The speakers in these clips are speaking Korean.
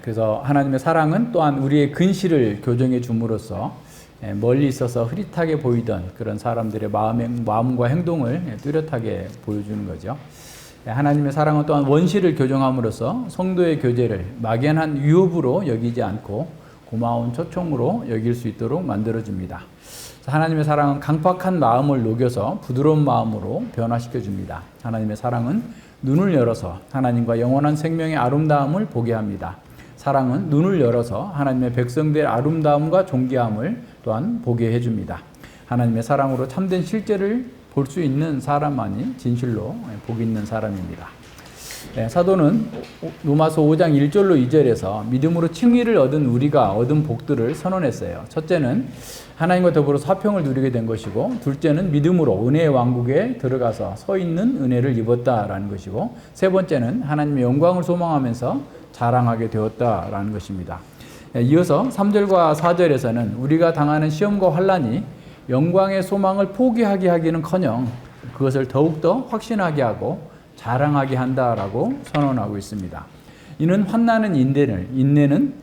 그래서 하나님의 사랑은 또한 우리의 근실을 교정해 줌으로써 멀리 있어서 흐릿하게 보이던 그런 사람들의 마음과 행동을 뚜렷하게 보여주는 거죠. 하나님의 사랑은 또한 원시를 교정함으로써 성도의 교제를 막연한 위협으로 여기지 않고 고마운 초청으로 여길 수 있도록 만들어줍니다. 하나님의 사랑은 강팍한 마음을 녹여서 부드러운 마음으로 변화시켜 줍니다. 하나님의 사랑은 눈을 열어서 하나님과 영원한 생명의 아름다움을 보게 합니다. 사랑은 눈을 열어서 하나님의 백성들의 아름다움과 존귀함을 또한 보게 해줍니다. 하나님의 사랑으로 참된 실제를 볼 수 있는 사람만이 진실로 복 있는 사람입니다. 사도는 로마서 5장 1절로 2절에서 믿음으로 칭의를 얻은 우리가 얻은 복들을 선언했어요. 첫째는 하나님과 더불어서 화평을 누리게 된 것이고, 둘째는 믿음으로 은혜의 왕국에 들어가서 서 있는 은혜를 입었다라는 것이고, 세 번째는 하나님의 영광을 소망하면서 자랑하게 되었다라는 것입니다. 이어서 3절과 4절에서는 우리가 당하는 시험과 환난이 영광의 소망을 포기하게 하기는커녕 그것을 더욱더 확신하게 하고 자랑하게 한다라고 선언하고 있습니다. 이는 환난은 인내는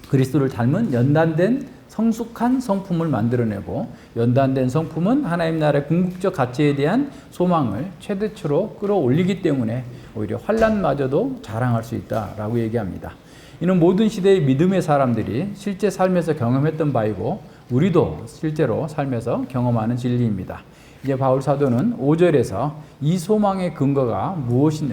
그리스도를 닮은 연단된 성숙한 성품을 만들어내고, 연단된 성품은 하나님 나라의 궁극적 가치에 대한 소망을 최대치로 끌어올리기 때문에 오히려 환난마저도 자랑할 수 있다라고 얘기합니다. 이는 모든 시대의 믿음의 사람들이 실제 삶에서 경험했던 바이고, 우리도 실제로 삶에서 경험하는 진리입니다. 이제 바울 사도는 5절에서 이 소망의 근거가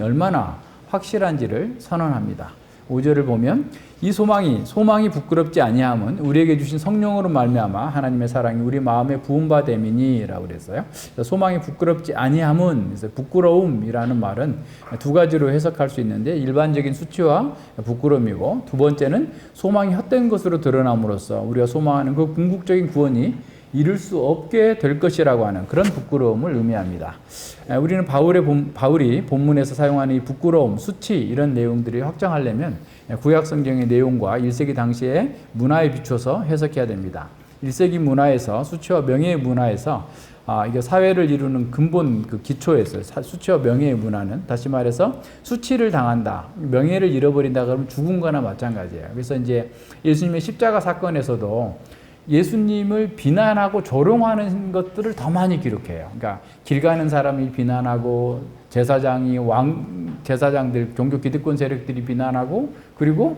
얼마나 확실한지를 선언합니다. 5절을 보면 이 소망이 부끄럽지 아니함은 우리에게 주신 성령으로 말미암아 하나님의 사랑이 우리 마음에 부은 바 됨이니라고 그랬어요. 소망이 부끄럽지 아니함은, 부끄러움이라는 말은 두 가지로 해석할 수 있는데, 일반적인 수치와 부끄러움이고, 두 번째는 소망이 헛된 것으로 드러남으로써 우리가 소망하는 그 궁극적인 구원이 이룰 수 없게 될 것이라고 하는 그런 부끄러움을 의미합니다. 우리는 바울이 본문에서 사용하는 이 부끄러움, 수치 이런 내용들이 확정하려면 구약 성경의 내용과 1세기 당시의 문화에 비춰서 해석해야 됩니다. 1세기 문화에서 수치와 명예의 문화에서 이게 사회를 이루는 근본 그 기초에서 수치와 명예의 문화는, 다시 말해서 수치를 당한다, 명예를 잃어버린다 그러면 죽음과나 마찬가지예요. 그래서 이제 예수님의 십자가 사건에서도 예수님을 비난하고 조롱하는 것들을 더 많이 기록해요. 그러니까 길 가는 사람이 비난하고, 제사장들, 종교 기득권 세력들이 비난하고, 그리고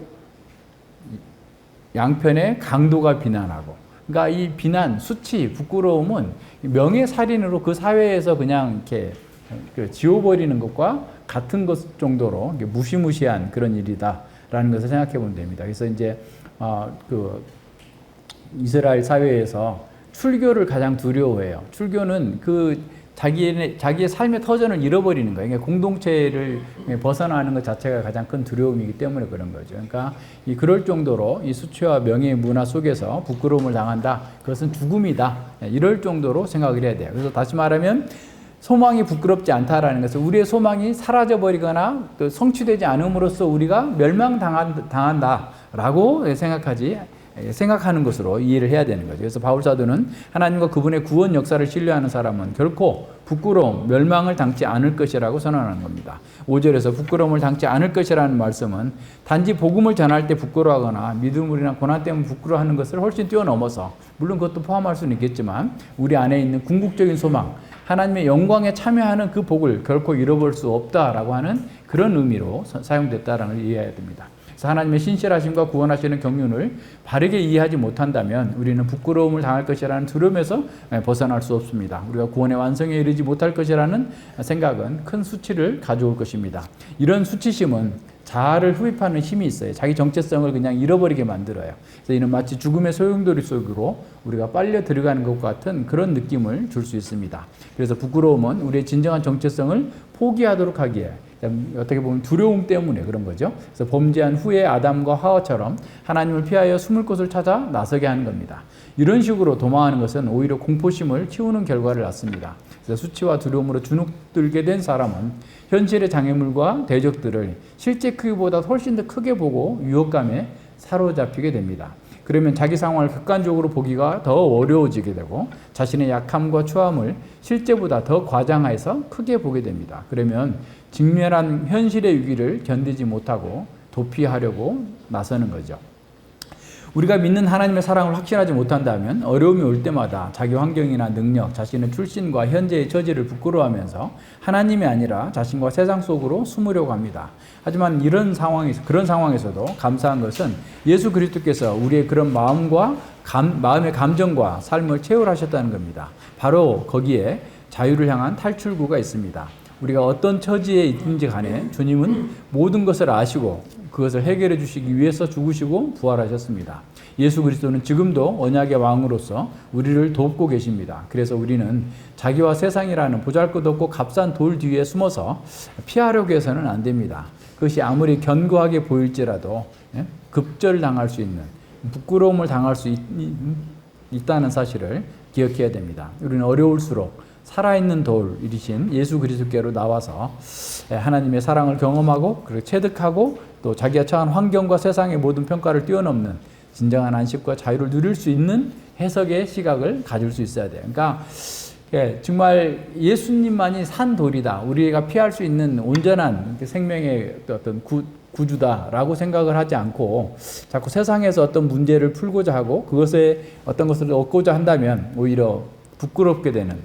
양편의 강도가 비난하고. 그러니까 이 비난, 수치, 부끄러움은 명예살인으로 그 사회에서 그냥 이렇게 지워버리는 것과 같은 것 정도로 무시무시한 그런 일이다라는 것을 생각해 보면 됩니다. 그래서 이제 이스라엘 사회에서 출교를 가장 두려워해요. 출교는 자기의 삶의 터전을 잃어버리는 거예요. 그러니까 공동체를 벗어나는 것 자체가 가장 큰 두려움이기 때문에 그런 거죠. 그러니까 그럴 정도로 이 수치와 명예의 문화 속에서 부끄러움을 당한다, 그것은 죽음이다, 이럴 정도로 생각을 해야 돼요. 그래서 다시 말하면 소망이 부끄럽지 않다라는 것은 우리의 소망이 사라져버리거나 또 성취되지 않음으로써 우리가 멸망당한다라고 생각하는 것으로 이해를 해야 되는 거죠. 그래서 바울 사도는 하나님과 그분의 구원 역사를 신뢰하는 사람은 결코 부끄러움, 멸망을 당치 않을 것이라고 선언하는 겁니다. 5절에서 부끄러움을 당치 않을 것이라는 말씀은 단지 복음을 전할 때 부끄러워하거나 믿음이나 고난 때문에 부끄러워하는 것을 훨씬 뛰어넘어서, 물론 그것도 포함할 수는 있겠지만 우리 안에 있는 궁극적인 소망, 하나님의 영광에 참여하는 그 복을 결코 잃어버릴 수 없다라고 하는 그런 의미로 사용됐다라는 걸 이해해야 됩니다. 하나님의 신실하심과 구원하시는 경륜을 바르게 이해하지 못한다면 우리는 부끄러움을 당할 것이라는 두려움에서 벗어날 수 없습니다. 우리가 구원의 완성에 이르지 못할 것이라는 생각은 큰 수치를 가져올 것입니다. 이런 수치심은 자아를 흡입하는 힘이 있어요. 자기 정체성을 그냥 잃어버리게 만들어요. 그래서 이는 마치 죽음의 소용돌이 속으로 우리가 빨려 들어가는 것 같은 그런 느낌을 줄 수 있습니다. 그래서 부끄러움은 우리의 진정한 정체성을 포기하도록 하기에, 어떻게 보면 두려움 때문에 그런 거죠. 그래서 범죄한 후에 아담과 하와처럼 하나님을 피하여 숨을 곳을 찾아 나서게 하는 겁니다. 이런 식으로 도망하는 것은 오히려 공포심을 키우는 결과를 낳습니다. 그래서 수치와 두려움으로 주눅들게 된 사람은 현실의 장애물과 대적들을 실제 크기보다 훨씬 더 크게 보고 유혹감에 사로잡히게 됩니다. 그러면 자기 상황을 객관적으로 보기가 더 어려워지게 되고, 자신의 약함과 추함을 실제보다 더 과장해서 크게 보게 됩니다. 그러면 직면한 현실의 위기를 견디지 못하고 도피하려고 나서는 거죠. 우리가 믿는 하나님의 사랑을 확신하지 못한다면 어려움이 올 때마다 자기 환경이나 능력, 자신의 출신과 현재의 처지를 부끄러워하면서 하나님이 아니라 자신과 세상 속으로 숨으려고 합니다. 하지만 그런 상황에서도 감사한 것은 예수 그리스도께서 우리의 그런 마음의 감정과 삶을 체휼하셨다는 겁니다. 바로 거기에 자유를 향한 탈출구가 있습니다. 우리가 어떤 처지에 있든지 간에 주님은 모든 것을 아시고 그것을 해결해 주시기 위해서 죽으시고 부활하셨습니다. 예수 그리스도는 지금도 언약의 왕으로서 우리를 돕고 계십니다. 그래서 우리는 자기와 세상이라는 보잘것없고 값싼 돌 뒤에 숨어서 피하려고 해서는 안 됩니다. 그것이 아무리 견고하게 보일지라도 급절당할 수 있는, 부끄러움을 당할 수 있다는 사실을 기억해야 됩니다. 우리는 어려울수록 살아있는 돌이신 예수 그리스도께로 나와서 하나님의 사랑을 경험하고 그리고 체득하고 또 자기가 처한 환경과 세상의 모든 평가를 뛰어넘는 진정한 안식과 자유를 누릴 수 있는 해석의 시각을 가질 수 있어야 돼요. 그러니까 정말 예수님만이 산 돌이다. 우리가 피할 수 있는 온전한 생명의 어떤 구주다라고 생각을 하지 않고 자꾸 세상에서 어떤 문제를 풀고자 하고 그것에 어떤 것을 얻고자 한다면 오히려 부끄럽게 되는,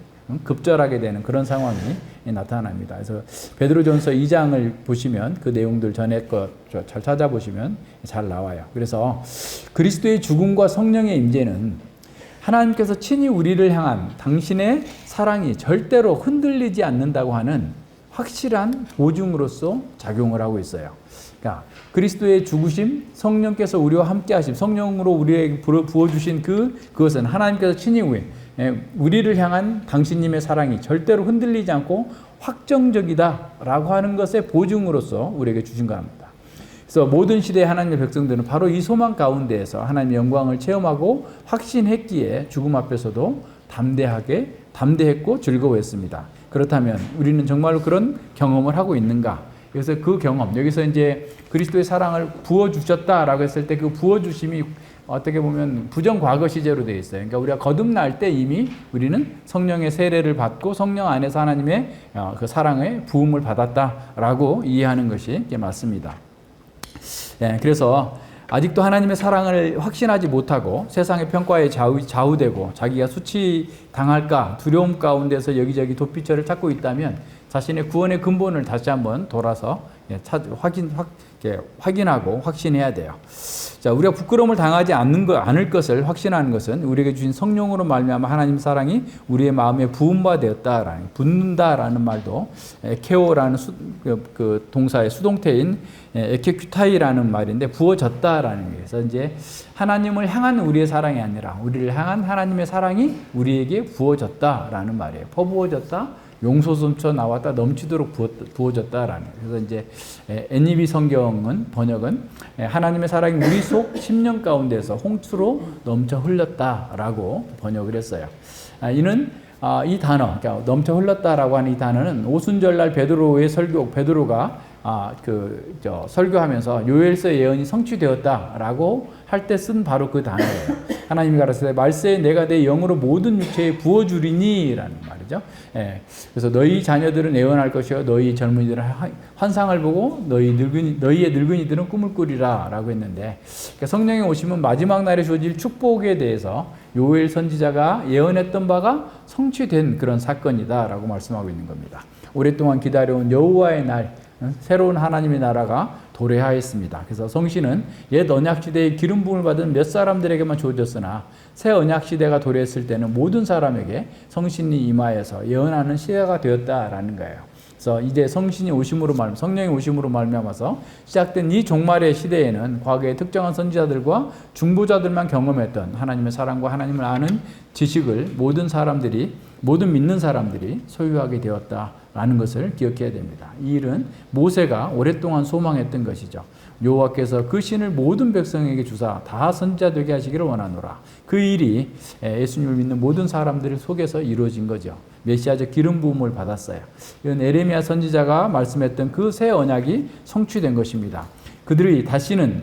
급절하게 되는 그런 상황이 나타납니다. 그래서 베드로전서 2장을 보시면 그 내용들 전에 것 잘 찾아보시면 잘 나와요. 그래서 그리스도의 죽음과 성령의 임재는 하나님께서 친히 우리를 향한 당신의 사랑이 절대로 흔들리지 않는다고 하는 확실한 보증으로서 작용을 하고 있어요. 그러니까 그리스도의 죽으심, 성령께서 우리와 함께 하심, 성령으로 우리에게 부어주신 그것은 하나님께서 친히 우리를 향한 당신님의 사랑이 절대로 흔들리지 않고 확정적이다라고 하는 것의 보증으로서 우리에게 주신 겁니다. 그래서 모든 시대의 하나님의 백성들은 바로 이 소망 가운데에서 하나님의 영광을 체험하고 확신했기에 죽음 앞에서도 담대했고 즐거워했습니다. 그렇다면 우리는 정말로 그런 경험을 하고 있는가? 그래서 그 경험, 여기서 이제 그리스도의 사랑을 부어주셨다라고 했을 때 그 부어주심이 어떻게 보면 부정과거 시제로 되어 있어요. 그러니까 우리가 거듭날 때 이미 우리는 성령의 세례를 받고 성령 안에서 하나님의 그 사랑의 부음을 받았다라고 이해하는 것이 맞습니다. 그래서 아직도 하나님의 사랑을 확신하지 못하고 세상의 평가에 좌우되고 자기가 수치당할까 두려움 가운데서 여기저기 도피처를 찾고 있다면 자신의 구원의 근본을 다시 한번 돌아서 확인하고 확신해야 돼요. 자, 우리가 부끄러움을 당하지 않을 것을 확신하는 것은 우리에게 주신 성령으로 말미암아 하나님 사랑이 우리의 마음에 부음화되었다라는, 붓는다라는 말도 에케오라는 그 동사의 수동태인 에케큐타이라는 말인데 부어졌다라는 거예요. 그래서 이제 하나님을 향한 우리의 사랑이 아니라 우리를 향한 하나님의 사랑이 우리에게 부어졌다라는 말이에요. 퍼부어졌다. 용솟음쳐 나왔다 넘치도록 부어졌다라는. 그래서 이제 NIV 성경은 번역은 하나님의 사랑이 우리 속 심령 가운데서 홍수로 넘쳐 흘렀다라고 번역을 했어요. 이는 이 단어, 그러니까 넘쳐 흘렀다라고 하는 이 단어는 오순절날 베드로가 설교하면서 요엘서의 예언이 성취되었다라고 할 때 쓴 바로 그 단어예요. 하나님이 가라사대 말세에 내가 내 영으로 모든 육체에 부어주리니라는 말이죠. 그래서 너희 자녀들은 애원할 것이요 너희 젊은이들은 환상을 보고 너희의 늙은이들은 꿈을 꾸리라라고 했는데, 그러니까 성령의 오심은 마지막 날에 주어질 축복에 대해서 요엘 선지자가 예언했던 바가 성취된 그런 사건이다라고 말씀하고 있는 겁니다. 오랫동안 기다려온 여호와의 날, 새로운 하나님의 나라가 도래하였습니다. 그래서 성신은 옛 언약시대의 기름 부음을 받은 몇 사람들에게만 주어졌으나 새 언약시대가 도래했을 때는 모든 사람에게 성신이 임하여서 예언하는 시대가 되었다라는 거예요. 그래서 이제 성령의 오심으로 말미암아서 시작된 이 종말의 시대에는 과거의 특정한 선지자들과 중보자들만 경험했던 하나님의 사랑과 하나님을 아는 지식을 모든 믿는 사람들이 소유하게 되었다라는 것을 기억해야 됩니다. 이 일은 모세가 오랫동안 소망했던 것이죠. 여호와께서 그 신을 모든 백성에게 주사 다 선지자 되게 하시기를 원하노라. 그 일이 예수님을 믿는 모든 사람들 속에서 이루어진 거죠. 메시아적 기름 부음을 받았어요. 이건 에레미야 선지자가 말씀했던 그 새 언약이 성취된 것입니다. 그들이 다시는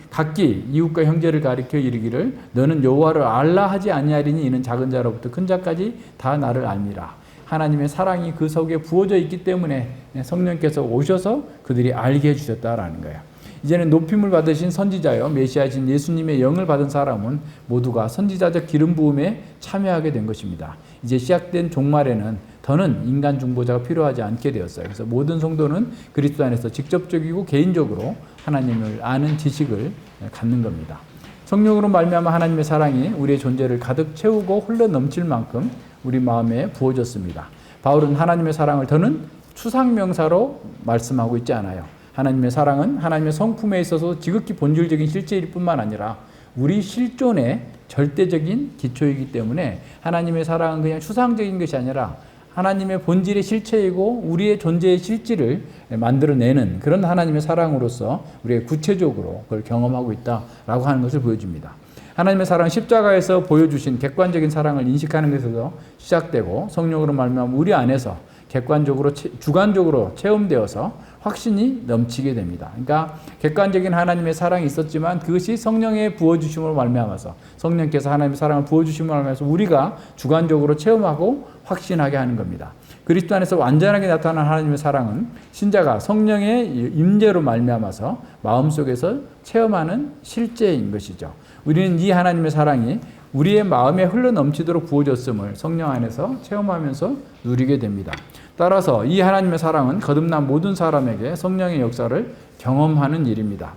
각기 이웃과 형제를 가리켜 이르기를 너는 여호와를 알라 하지 아니하리니 이는 작은 자로부터 큰 자까지 다 나를 알미라. 하나님의 사랑이 그 속에 부어져 있기 때문에 성령께서 오셔서 그들이 알게 해주셨다라는 거예요. 이제는 높임을 받으신 선지자여 메시아이신 예수님의 영을 받은 사람은 모두가 선지자적 기름 부음에 참여하게 된 것입니다. 이제 시작된 종말에는 더는 인간 중보자가 필요하지 않게 되었어요. 그래서 모든 성도는 그리스도 안에서 직접적이고 개인적으로 하나님을 아는 지식을 갖는 겁니다. 성령으로 말미암아 하나님의 사랑이 우리의 존재를 가득 채우고 흘러 넘칠 만큼 우리 마음에 부어졌습니다. 바울은 하나님의 사랑을 더는 추상명사로 말씀하고 있지 않아요. 하나님의 사랑은 하나님의 성품에 있어서 지극히 본질적인 실제일 뿐만 아니라 우리 실존의 절대적인 기초이기 때문에 하나님의 사랑은 그냥 추상적인 것이 아니라 하나님의 본질의 실체이고 우리의 존재의 실질을 만들어내는 그런 하나님의 사랑으로서 우리가 구체적으로 그걸 경험하고 있다라고 하는 것을 보여줍니다. 하나님의 사랑은 십자가에서 보여주신 객관적인 사랑을 인식하는 것에서 시작되고 성령으로 말미암아 우리 안에서 객관적으로 주관적으로 체험되어서 확신이 넘치게 됩니다. 그러니까 객관적인 하나님의 사랑이 있었지만 그것이 성령의 부어주심으로 말미암아서 성령께서 하나님의 사랑을 부어주심으로 말미암아서 우리가 주관적으로 체험하고 확신하게 하는 겁니다. 그리스도 안에서 완전하게 나타난 하나님의 사랑은 신자가 성령의 임재로 말미암아서 마음속에서 체험하는 실제인 것이죠. 우리는 이 하나님의 사랑이 우리의 마음에 흘러넘치도록 부어졌음을 성령 안에서 체험하면서 누리게 됩니다. 따라서 이 하나님의 사랑은 거듭난 모든 사람에게 성령의 역사를 경험하는 일입니다.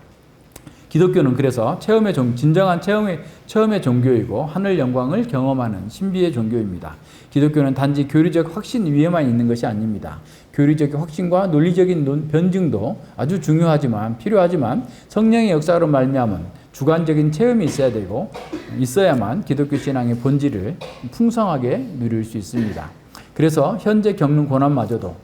기독교는 그래서 진정한 체험의 종교이고 하늘 영광을 경험하는 신비의 종교입니다. 기독교는 단지 교리적 확신 위에만 있는 것이 아닙니다. 교리적 확신과 논리적인 변증도 아주 중요하지만 필요하지만 성령의 역사로 말미암은 주관적인 체험이 있어야만 기독교 신앙의 본질을 풍성하게 누릴 수 있습니다. 그래서 현재 겪는 고난마저도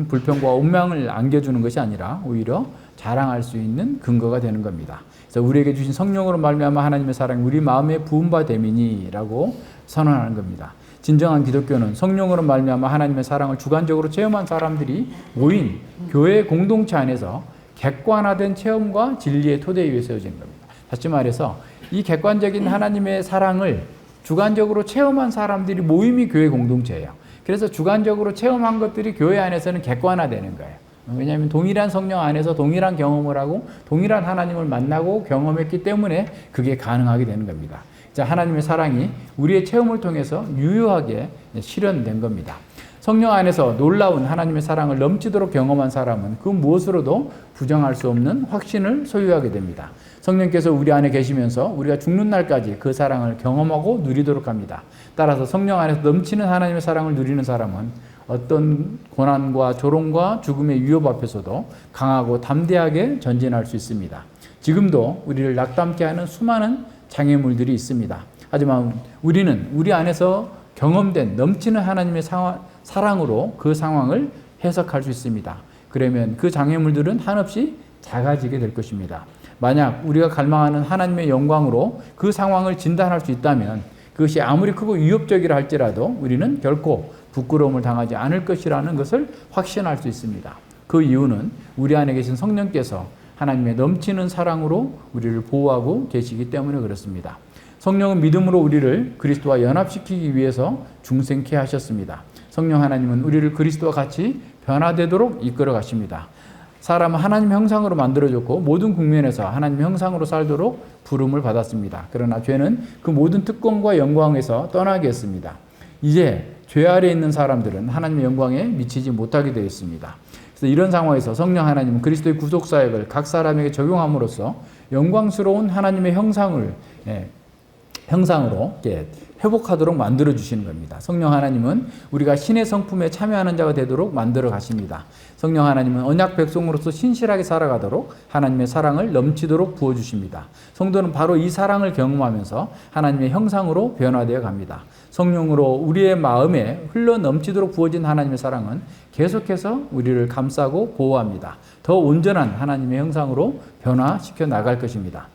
불평과 운명을 안겨주는 것이 아니라 오히려 자랑할 수 있는 근거가 되는 겁니다. 그래서 우리에게 주신 성령으로 말미암아 하나님의 사랑이 우리 마음에 부은 바 됨이니라고 선언하는 겁니다. 진정한 기독교는 성령으로 말미암아 하나님의 사랑을 주관적으로 체험한 사람들이 모인 교회 공동체 안에서 객관화된 체험과 진리의 토대 위에 세워진 겁니다. 다시 말해서 이 객관적인 하나님의 사랑을 주관적으로 체험한 사람들이 모임이 교회 공동체예요. 그래서 주관적으로 체험한 것들이 교회 안에서는 객관화되는 거예요. 왜냐하면 동일한 성령 안에서 동일한 경험을 하고 동일한 하나님을 만나고 경험했기 때문에 그게 가능하게 되는 겁니다. 자, 하나님의 사랑이 우리의 체험을 통해서 유효하게 실현된 겁니다. 성령 안에서 놀라운 하나님의 사랑을 넘치도록 경험한 사람은 그 무엇으로도 부정할 수 없는 확신을 소유하게 됩니다. 성령께서 우리 안에 계시면서 우리가 죽는 날까지 그 사랑을 경험하고 누리도록 합니다. 따라서 성령 안에서 넘치는 하나님의 사랑을 누리는 사람은 어떤 고난과 조롱과 죽음의 위협 앞에서도 강하고 담대하게 전진할 수 있습니다. 지금도 우리를 낙담케 하는 수많은 장애물들이 있습니다. 하지만 우리는 우리 안에서 경험된 넘치는 하나님의 사랑으로 그 상황을 해석할 수 있습니다. 그러면 그 장애물들은 한없이 작아지게 될 것입니다. 만약 우리가 갈망하는 하나님의 영광으로 그 상황을 진단할 수 있다면 그것이 아무리 크고 위협적이라 할지라도 우리는 결코 부끄러움을 당하지 않을 것이라는 것을 확신할 수 있습니다. 그 이유는 우리 안에 계신 성령께서 하나님의 넘치는 사랑으로 우리를 보호하고 계시기 때문에 그렇습니다. 성령은 믿음으로 우리를 그리스도와 연합시키기 위해서 중생케 하셨습니다. 성령 하나님은 우리를 그리스도와 같이 변화되도록 이끌어 가십니다. 사람은 하나님 형상으로 만들어졌고 모든 국면에서 하나님 형상으로 살도록 부름을 받았습니다. 그러나 죄는 그 모든 특권과 영광에서 떠나게 했습니다. 이제 죄 아래에 있는 사람들은 하나님의 영광에 미치지 못하게 되어 있습니다. 그래서 이런 상황에서 성령 하나님은 그리스도의 구속사역을 각 사람에게 적용함으로써 영광스러운 하나님의 형상으로 회복하도록 만들어주시는 겁니다. 성령 하나님은 우리가 신의 성품에 참여하는 자가 되도록 만들어 가십니다. 성령 하나님은 언약 백성으로서 신실하게 살아가도록 하나님의 사랑을 넘치도록 부어주십니다. 성도는 바로 이 사랑을 경험하면서 하나님의 형상으로 변화되어 갑니다. 성령으로 우리의 마음에 흘러 넘치도록 부어진 하나님의 사랑은 계속해서 우리를 감싸고 보호합니다. 더 온전한 하나님의 형상으로 변화시켜 나갈 것입니다.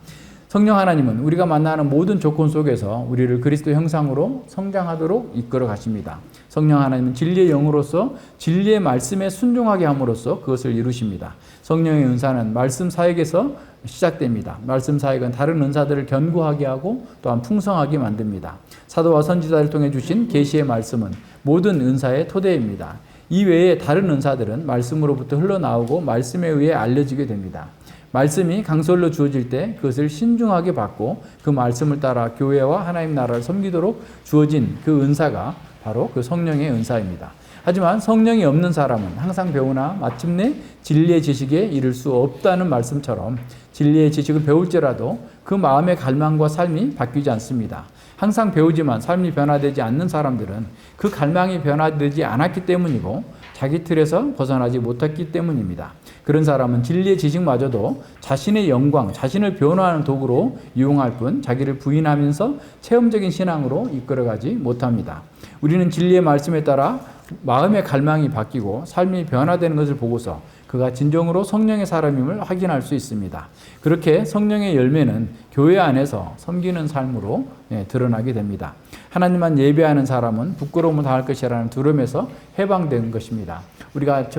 성령 하나님은 우리가 만나는 모든 조건 속에서 우리를 그리스도 형상으로 성장하도록 이끌어 가십니다. 성령 하나님은 진리의 영으로서 진리의 말씀에 순종하게 함으로써 그것을 이루십니다. 성령의 은사는 말씀 사역에서 시작됩니다. 말씀 사역은 다른 은사들을 견고하게 하고 또한 풍성하게 만듭니다. 사도와 선지자를 통해 주신 계시의 말씀은 모든 은사의 토대입니다. 이 외에 다른 은사들은 말씀으로부터 흘러나오고 말씀에 의해 알려지게 됩니다. 말씀이 강설로 주어질 때 그것을 신중하게 받고 그 말씀을 따라 교회와 하나님 나라를 섬기도록 주어진 그 은사가 바로 그 성령의 은사입니다. 하지만 성령이 없는 사람은 항상 배우나 마침내 진리의 지식에 이를 수 없다는 말씀처럼 진리의 지식을 배울지라도 그 마음의 갈망과 삶이 바뀌지 않습니다. 항상 배우지만 삶이 변화되지 않는 사람들은 그 갈망이 변화되지 않았기 때문이고 자기 틀에서 벗어나지 못했기 때문입니다. 그런 사람은 진리의 지식마저도 자신의 영광, 자신을 변화하는 도구로 이용할 뿐 자기를 부인하면서 체험적인 신앙으로 이끌어가지 못합니다. 우리는 진리의 말씀에 따라 마음의 갈망이 바뀌고 삶이 변화되는 것을 보고서 그가 진정으로 성령의 사람임을 확인할 수 있습니다. 그렇게 성령의 열매는 교회 안에서 섬기는 삶으로 드러나게 됩니다. 하나님만 예배하는 사람은 부끄러움을 당할 것이라는 두려움에서 해방된 것입니다. 우리가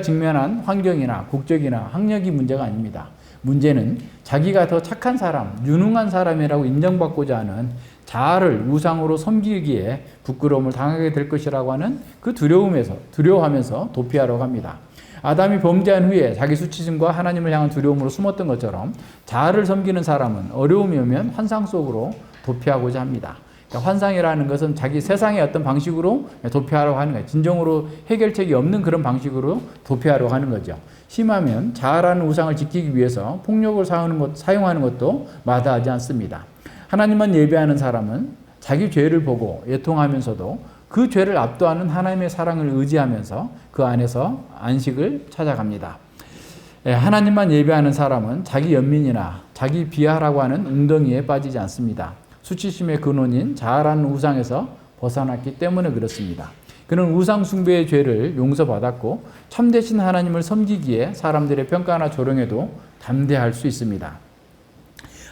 직면한 환경이나 국적이나 학력이 문제가 아닙니다. 문제는 자기가 더 착한 사람, 유능한 사람이라고 인정받고자 하는 자아를 우상으로 섬기기에 부끄러움을 당하게 될 것이라고 하는 그 두려워하면서 도피하려고 합니다. 아담이 범죄한 후에 자기 수치심과 하나님을 향한 두려움으로 숨었던 것처럼 자아를 섬기는 사람은 어려움이 오면 환상 속으로 도피하고자 합니다. 그러니까 환상이라는 것은 자기 세상의 어떤 방식으로 도피하려고 하는 거예요. 진정으로 해결책이 없는 그런 방식으로 도피하려고 하는 거죠. 심하면 자아라는 우상을 지키기 위해서 폭력을 사용하는 것도 마다하지 않습니다. 하나님만 예배하는 사람은 자기 죄를 보고 애통하면서도 그 죄를 압도하는 하나님의 사랑을 의지하면서 그 안에서 안식을 찾아갑니다. 하나님만 예배하는 사람은 자기 연민이나 자기 비하라고 하는 웅덩이에 빠지지 않습니다. 수치심의 근원인 자아라는 우상에서 벗어났기 때문에 그렇습니다. 그는 우상 숭배의 죄를 용서받았고 참되신 하나님을 섬기기에 사람들의 평가나 조롱에도 담대할 수 있습니다.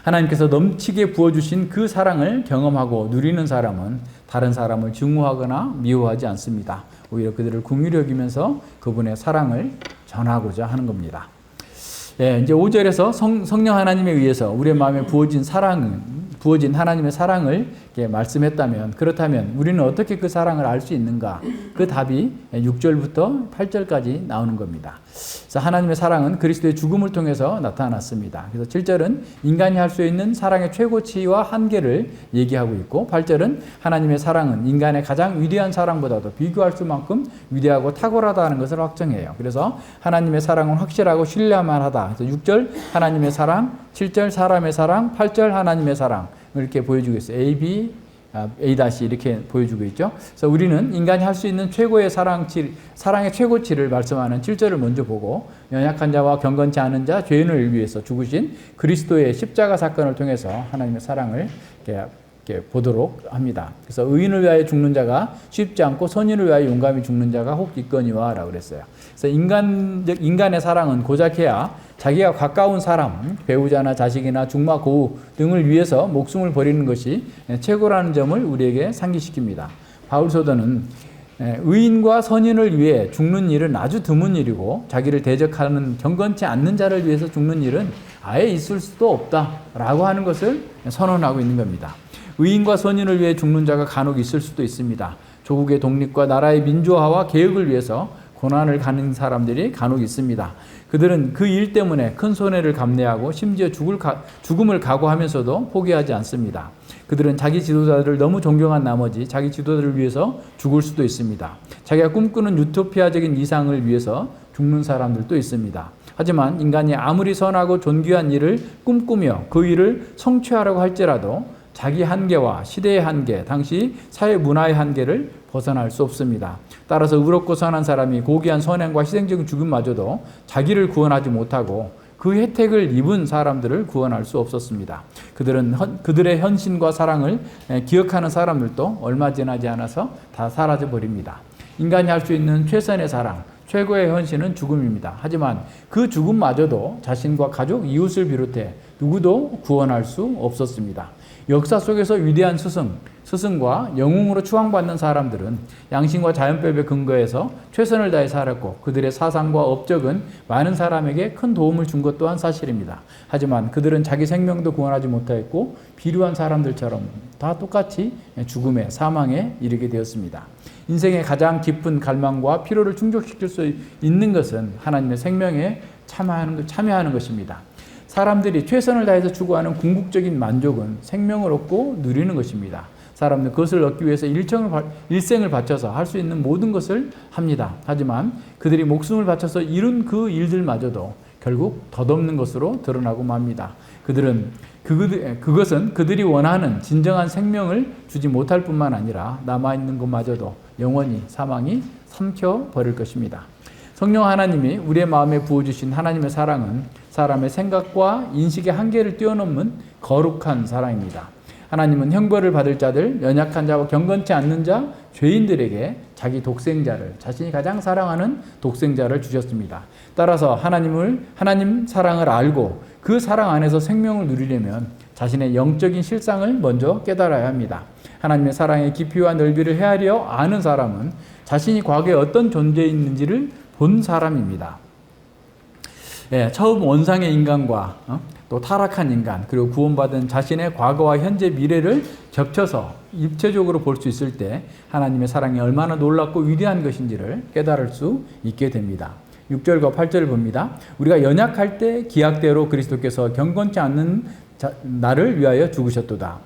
하나님께서 넘치게 부어주신 그 사랑을 경험하고 누리는 사람은 다른 사람을 증오하거나 미워하지 않습니다. 오히려 그들을 긍휼히 여기면서 그분의 사랑을 전하고자 하는 겁니다. 이제 5절에서 성령 하나님에 의해서 우리의 마음에 부어진 하나님의 사랑을 말씀했다면, 그렇다면 우리는 어떻게 그 사랑을 알 수 있는가? 그 답이 6절부터 8절까지 나오는 겁니다. 그래서 하나님의 사랑은 그리스도의 죽음을 통해서 나타났습니다. 그래서 7절은 인간이 할 수 있는 사랑의 최고치와 한계를 얘기하고 있고, 8절은 하나님의 사랑은 인간의 가장 위대한 사랑보다도 비교할 수만큼 위대하고 탁월하다는 것을 확정해요. 그래서 하나님의 사랑은 확실하고 신뢰할 하다. 그래서 6절 하나님의 사랑, 7절 사람의 사랑, 8절 하나님의 사랑을 이렇게 보여주고 있어요. A, 이렇게 보여주고 있죠. 그래서 우리는 인간이 할 수 있는 최고의 사랑의 최고치를 말씀하는 7절을 먼저 보고, 연약한 자와 경건치 않은 자, 죄인을 위해서 죽으신 그리스도의 십자가 사건을 통해서 하나님의 사랑을 이렇게 보도록 합니다. 그래서 의인을 위하여 죽는 자가 쉽지 않고 선인을 위하여 용감히 죽는 자가 혹 있거니와 라고 그랬어요. 그래서 인간의 사랑은 고작해야 자기가 가까운 사람, 배우자나 자식이나 중마 고우 등을 위해서 목숨을 버리는 것이 최고라는 점을 우리에게 상기시킵니다. 바울 사도는 의인과 선인을 위해 죽는 일은 아주 드문 일이고 자기를 대적하는 경건치 않는 자를 위해서 죽는 일은 아예 있을 수도 없다라고 하는 것을 선언하고 있는 겁니다. 의인과 선인을 위해 죽는 자가 간혹 있을 수도 있습니다. 조국의 독립과 나라의 민주화와 개혁을 위해서 고난을 가는 사람들이 간혹 있습니다. 그들은 그 일 때문에 큰 손해를 감내하고 심지어 죽음을 각오하면서도 포기하지 않습니다. 그들은 자기 지도자들을 너무 존경한 나머지 자기 지도자를 위해서 죽을 수도 있습니다. 자기가 꿈꾸는 유토피아적인 이상을 위해서 죽는 사람들도 있습니다. 하지만 인간이 아무리 선하고 존귀한 일을 꿈꾸며 그 일을 성취하려고 할지라도 자기 한계와 시대의 한계, 당시 사회 문화의 한계를 벗어날 수 없습니다. 따라서 의롭고 선한 사람이 고귀한 선행과 희생적인 죽음마저도 자기를 구원하지 못하고 그 혜택을 입은 사람들을 구원할 수 없었습니다. 그들의 헌신과 사랑을 기억하는 사람들도 얼마 지나지 않아서 다 사라져 버립니다. 인간이 할 수 있는 최선의 사랑, 최고의 헌신은 죽음입니다. 하지만 그 죽음마저도 자신과 가족, 이웃을 비롯해 누구도 구원할 수 없었습니다. 역사 속에서 위대한 스승과 영웅으로 추앙받는 사람들은 양심과 자연법에 근거해서 최선을 다해 살았고 그들의 사상과 업적은 많은 사람에게 큰 도움을 준 것 또한 사실입니다. 하지만 그들은 자기 생명도 구원하지 못했고 비루한 사람들처럼 다 똑같이 죽음에, 사망에 이르게 되었습니다. 인생의 가장 깊은 갈망과 필요를 충족시킬 수 있는 것은 하나님의 생명의 참여하는 것입니다. 사람들이 최선을 다해서 추구하는 궁극적인 만족은 생명을 얻고 누리는 것입니다. 사람들은 그것을 얻기 위해서 일생을 바쳐서 할 수 있는 모든 것을 합니다. 하지만 그들이 목숨을 바쳐서 이룬 그 일들마저도 결국 덧없는 것으로 드러나고 맙니다. 그것은 그들이 원하는 진정한 생명을 주지 못할 뿐만 아니라 남아있는 것마저도 영원히 사망이 삼켜버릴 것입니다. 성령 하나님이 우리의 마음에 부어주신 하나님의 사랑은 사람의 생각과 인식의 한계를 뛰어넘는 거룩한 사랑입니다. 하나님은 형벌을 받을 자들, 연약한 자와 경건치 않는 자, 죄인들에게 자기 독생자를, 자신이 가장 사랑하는 독생자를 주셨습니다. 따라서 하나님 사랑을 알고 그 사랑 안에서 생명을 누리려면 자신의 영적인 실상을 먼저 깨달아야 합니다. 하나님의 사랑의 깊이와 넓이를 헤아려 아는 사람은 자신이 과거에 어떤 존재였는지를 본 사람입니다. 처음 원상의 인간과 또 타락한 인간, 그리고 구원받은 자신의 과거와 현재 미래를 겹쳐서 입체적으로 볼 수 있을 때 하나님의 사랑이 얼마나 놀랍고 위대한 것인지를 깨달을 수 있게 됩니다. 6절과 8절을 봅니다. 우리가 연약할 때 기약대로 그리스도께서 경건치 않는 나를 위하여 죽으셨도다.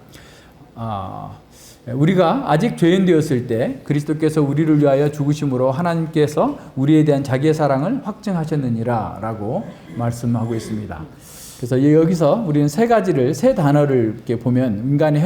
우리가 아직 죄인 되었을 때 그리스도께서 우리를 위하여 죽으심으로 하나님께서 우리에 대한 자기의 사랑을 확증하셨느니라 라고 말씀하고 있습니다. 그래서 여기서 우리는 세 단어를 이렇게 보면 인간의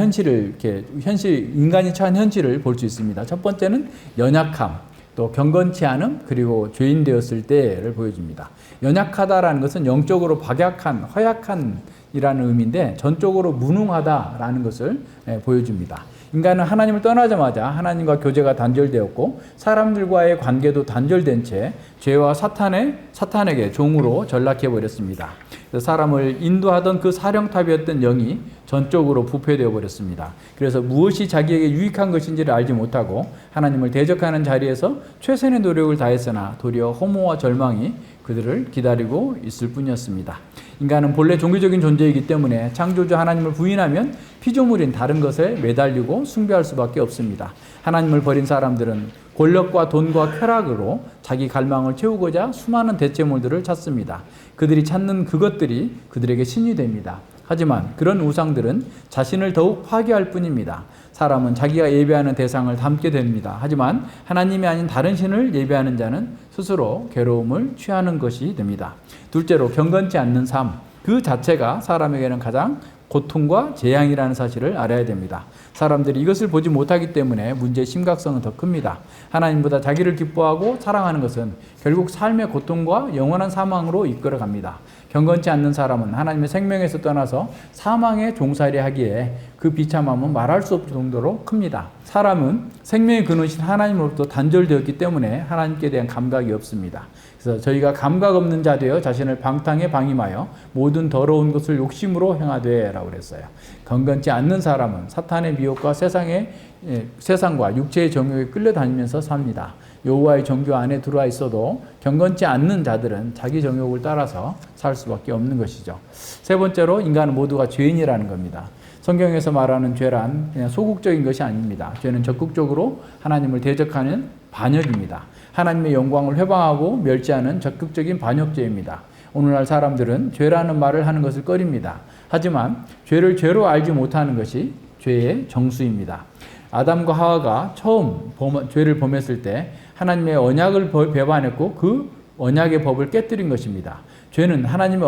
인간이 처한 현실을 볼 수 있습니다. 첫 번째는 연약함, 또 경건치 않음, 그리고 죄인 되었을 때를 보여줍니다. 연약하다라는 것은 영적으로 박약한, 허약한이라는 의미인데 전적으로 무능하다라는 것을 보여줍니다. 인간은 하나님을 떠나자마자 하나님과 교제가 단절되었고 사람들과의 관계도 단절된 채 죄와 사탄에게 종으로 전락해 버렸습니다. 사람을 인도하던 그 사령탑이었던 영이 전적으로 부패되어 버렸습니다. 그래서 무엇이 자기에게 유익한 것인지를 알지 못하고 하나님을 대적하는 자리에서 최선의 노력을 다했으나 도리어 허무와 절망이 그들을 기다리고 있을 뿐이었습니다. 인간은 본래 종교적인 존재이기 때문에 창조주 하나님을 부인하면 피조물인 다른 것에 매달리고 숭배할 수밖에 없습니다. 하나님을 버린 사람들은 권력과 돈과 쾌락으로 자기 갈망을 채우고자 수많은 대체물들을 찾습니다. 그들이 찾는 그것들이 그들에게 신이 됩니다. 하지만 그런 우상들은 자신을 더욱 파괴할 뿐입니다. 사람은 자기가 예배하는 대상을 닮게 됩니다. 하지만 하나님이 아닌 다른 신을 예배하는 자는 스스로 괴로움을 취하는 것이 됩니다. 둘째로 경건치 않는 삶, 그 자체가 사람에게는 가장 고통과 재앙이라는 사실을 알아야 됩니다. 사람들이 이것을 보지 못하기 때문에 문제의 심각성은 더 큽니다. 하나님보다 자기를 기뻐하고 사랑하는 것은 결국 삶의 고통과 영원한 사망으로 이끌어갑니다. 경건치 않는 사람은 하나님의 생명에서 떠나서 사망에 종살이 하기에 그 비참함은 말할 수 없을 정도로 큽니다. 사람은 생명의 근원이신 하나님으로부터 단절되었기 때문에 하나님께 대한 감각이 없습니다. 그래서 저희가 감각 없는 자 되어 자신을 방탕에 방임하여 모든 더러운 것을 욕심으로 행하되 라고 그랬어요. 경건치 않는 사람은 사탄의 미혹과 세상과 육체의 정욕에 끌려다니면서 삽니다. 여호와의 정교 안에 들어와 있어도 경건치 않는 자들은 자기 정욕을 따라서 살 수밖에 없는 것이죠. 세 번째로 인간은 모두가 죄인이라는 겁니다. 성경에서 말하는 죄란 그냥 소극적인 것이 아닙니다. 죄는 적극적으로 하나님을 대적하는 반역입니다. 하나님의 영광을 회방하고 멸시하는 적극적인 반역죄입니다. 오늘날 사람들은 죄라는 말을 하는 것을 꺼립니다. 하지만 죄를 죄로 알지 못하는 것이 죄의 정수입니다. 아담과 하와가 처음 죄를 범했을 때 하나님의 언약을 배반했고 그 언약의 법을 깨뜨린 것입니다. 죄는 하나님의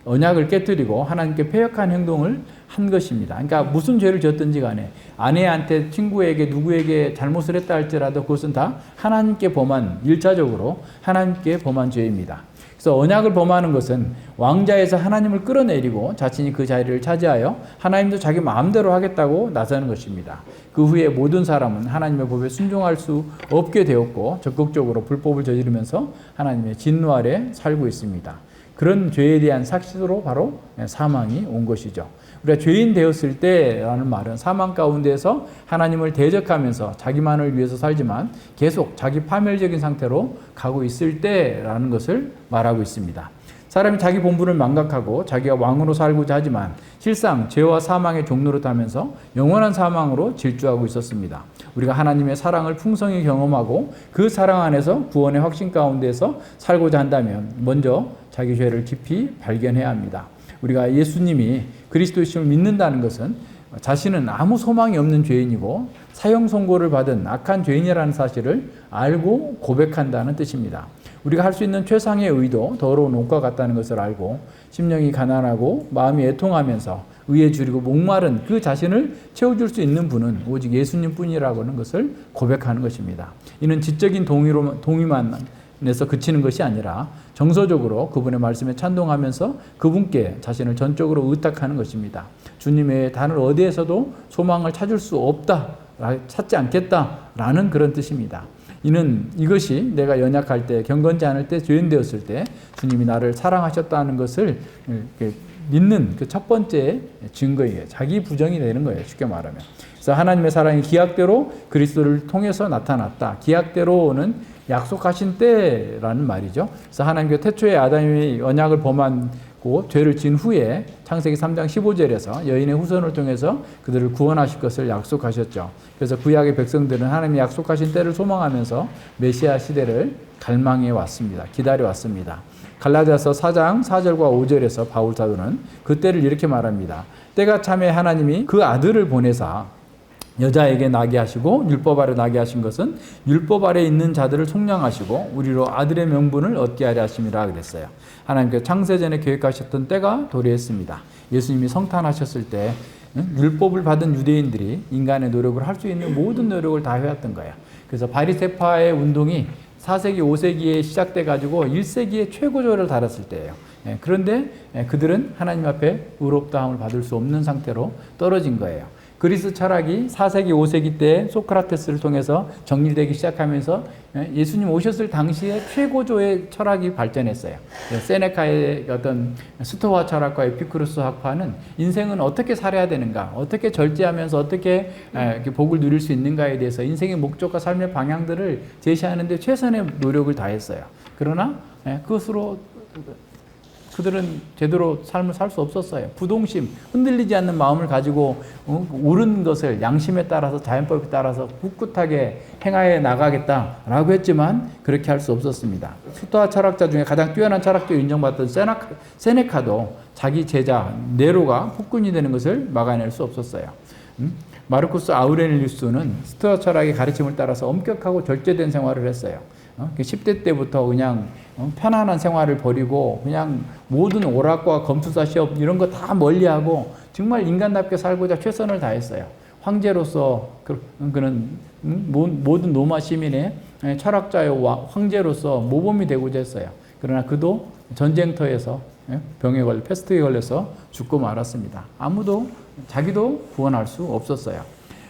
언약을 깨뜨리고 하나님께 패역한 행동을 한 것입니다. 그러니까 무슨 죄를 지었든지 간에 아내한테, 친구에게, 누구에게 잘못을 했다 할지라도 그것은 다 하나님께 범한, 1차적으로 하나님께 범한 죄입니다. 그래서 언약을 범하는 것은 왕자에서 하나님을 끌어내리고 자신이 그 자리를 차지하여 하나님도 자기 마음대로 하겠다고 나서는 것입니다. 그 후에 모든 사람은 하나님의 법에 순종할 수 없게 되었고 적극적으로 불법을 저지르면서 하나님의 진노 아래 살고 있습니다. 그런 죄에 대한 삭시로 바로 사망이 온 것이죠. 우리가 죄인 되었을 때라는 말은 사망 가운데서 하나님을 대적하면서 자기만을 위해서 살지만 계속 자기 파멸적인 상태로 가고 있을 때라는 것을 말하고 있습니다. 사람이 자기 본분을 망각하고 자기가 왕으로 살고자 하지만 실상 죄와 사망의 종로로 타면서 영원한 사망으로 질주하고 있었습니다. 우리가 하나님의 사랑을 풍성히 경험하고 그 사랑 안에서 구원의 확신 가운데서 살고자 한다면 먼저 자기 죄를 깊이 발견해야 합니다. 우리가 예수님이 그리스도이심을 믿는다는 것은 자신은 아무 소망이 없는 죄인이고 사형 선고를 받은 악한 죄인이라는 사실을 알고 고백한다는 뜻입니다. 우리가 할 수 있는 최상의 의도, 더러운 옷과 같다는 것을 알고 심령이 가난하고 마음이 애통하면서 의에 줄이고 목마른 그 자신을 채워줄 수 있는 분은 오직 예수님 뿐이라고 하는 것을 고백하는 것입니다. 이는 지적인 동의만 에서 그치는 것이 아니라 정서적으로 그분의 말씀에 찬동하면서 그분께 자신을 전적으로 의탁하는 것입니다. 주님의 다른 어디에서도 소망을 찾을 수 없다, 찾지 않겠다라는 그런 뜻입니다. 이것이 내가 연약할 때, 경건지 않을 때, 죄인되었을 때 주님이 나를 사랑하셨다는 것을 믿는 그 첫 번째 증거이에요. 자기 부정이 되는 거예요. 쉽게 말하면. 그래서 하나님의 사랑이 기약대로 그리스도를 통해서 나타났다. 기약대로는 약속하신 때라는 말이죠. 그래서 하나님께서 태초에 아담이 언약을 범하고 죄를 지은 후에 창세기 3장 15절에서 여인의 후손을 통해서 그들을 구원하실 것을 약속하셨죠. 그래서 구약의 백성들은 하나님이 약속하신 때를 소망하면서 메시아 시대를 갈망해 왔습니다. 기다려 왔습니다. 갈라디아서 4장 4절과 5절에서 바울 사도는 그 때를 이렇게 말합니다. 때가 참에 하나님이 그 아들을 보내사 여자에게 나게 하시고 율법 아래 나게 하신 것은 율법 아래 있는 자들을 속량하시고 우리로 아들의 명분을 얻게 하려 하심이라 그랬어요. 하나님께서 창세전에 계획하셨던 때가 도래했습니다. 예수님이 성탄하셨을 때 율법을 받은 유대인들이 인간의 노력을 할 수 있는 모든 노력을 다 해왔던 거예요. 그래서 바리새파의 운동이 4세기, 5세기에 시작돼 가지고 1세기에 최고조를 달았을 때예요. 그런데 그들은 하나님 앞에 의롭다함을 받을 수 없는 상태로 떨어진 거예요. 그리스 철학이 4세기, 5세기 때 소크라테스를 통해서 정리되기 시작하면서 예수님 오셨을 당시에 최고조의 철학이 발전했어요. 세네카의 어떤 스토아 철학과 에피쿠로스 학파는 인생은 어떻게 살아야 되는가, 어떻게 절제하면서 어떻게 복을 누릴 수 있는가에 대해서 인생의 목적과 삶의 방향들을 제시하는데 최선의 노력을 다했어요. 그러나 그것으로 그들은 제대로 삶을 살 수 없었어요. 부동심, 흔들리지 않는 마음을 가지고 옳은 것을 양심에 따라서 자연법에 따라서 꿋꿋하게 행하여 나가겠다라고 했지만 그렇게 할 수 없었습니다. 스토아 철학자 중에 가장 뛰어난 철학자로 인정받던 세네카도 자기 제자 네로가 폭군이 되는 것을 막아낼 수 없었어요. 마르쿠스 아우렐리우스는 스토아 철학의 가르침을 따라서 엄격하고 절제된 생활을 했어요. 10대 때부터 그냥 편안한 생활을 버리고 그냥 모든 오락과 검투사 시험 이런 거 다 멀리하고 정말 인간답게 살고자 최선을 다했어요. 황제로서 그는 모든 로마 시민의 철학자요 황제로서 모범이 되고자 했어요. 그러나 그도 전쟁터에서 병에 걸려 패스트에 걸려서 죽고 말았습니다. 아무도 자기도 구원할 수 없었어요.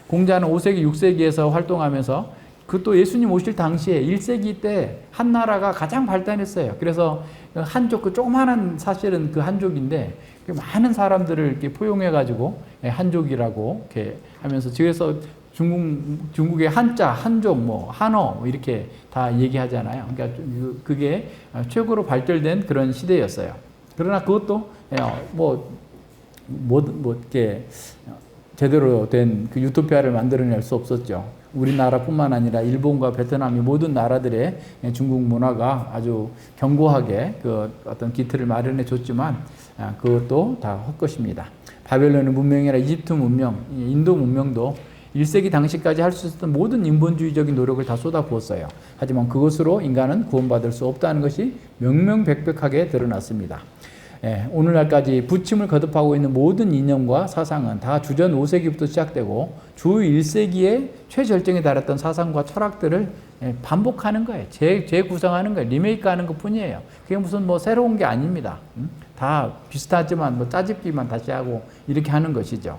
공자는 5세기, 6세기에서 활동하면서 그것도 예수님 오실 당시에 1세기 때 한 나라가 가장 발달했어요. 그래서 한족, 그 조그마한 사실은 그 한족인데 많은 사람들을 이렇게 포용해가지고 한족이라고 이렇게 하면서 그래서 중국의 한자, 한족, 한어 이렇게 다 얘기하잖아요. 그러니까 그게 최고로 발달된 그런 시대였어요. 그러나 그것도 이렇게 제대로 된 그 유토피아를 만들어낼 수 없었죠. 우리나라뿐만 아니라 일본과 베트남이 모든 나라들의 중국 문화가 아주 견고하게 그 어떤 기틀을 마련해 줬지만 그것도 다 헛것입니다. 바벨론 문명이나 이집트 문명, 인도 문명도 1세기 당시까지 할 수 있었던 모든 인본주의적인 노력을 다 쏟아부었어요. 하지만 그것으로 인간은 구원받을 수 없다는 것이 명명백백하게 드러났습니다. 오늘날까지 부침을 거듭하고 있는 모든 이념과 사상은 다 주전 5세기부터 시작되고 주 1세기에 최절정에 달했던 사상과 철학들을 반복하는 거예요. 재구성하는 거예요. 리메이크하는 것 뿐이에요. 그게 무슨 새로운 게 아닙니다. 다 비슷하지만 짜집기만 다시 하고 이렇게 하는 것이죠.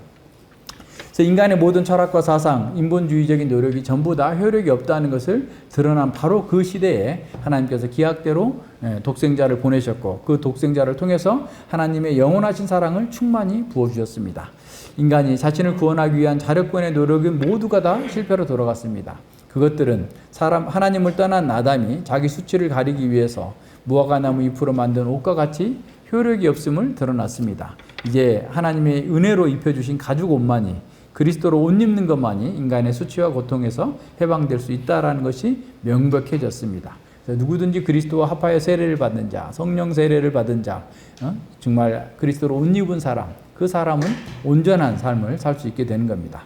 그래서 인간의 모든 철학과 사상, 인본주의적인 노력이 전부 다 효력이 없다는 것을 드러난 바로 그 시대에 하나님께서 기약대로 독생자를 보내셨고 그 독생자를 통해서 하나님의 영원하신 사랑을 충만히 부어주셨습니다. 인간이 자신을 구원하기 위한 자력권의 노력은 모두가 다 실패로 돌아갔습니다. 그것들은 하나님을 떠난 아담이 자기 수치를 가리기 위해서 무화과나무 잎으로 만든 옷과 같이 효력이 없음을 드러났습니다. 이제 하나님의 은혜로 입혀주신 가죽 옷만이, 그리스도로 옷 입는 것만이 인간의 수치와 고통에서 해방될 수 있다는 것이 명백해졌습니다. 누구든지 그리스도와 합하여 세례를 받는 자, 성령 세례를 받은 자, 정말 그리스도로 옷 입은 사람, 그 사람은 온전한 삶을 살 수 있게 되는 겁니다.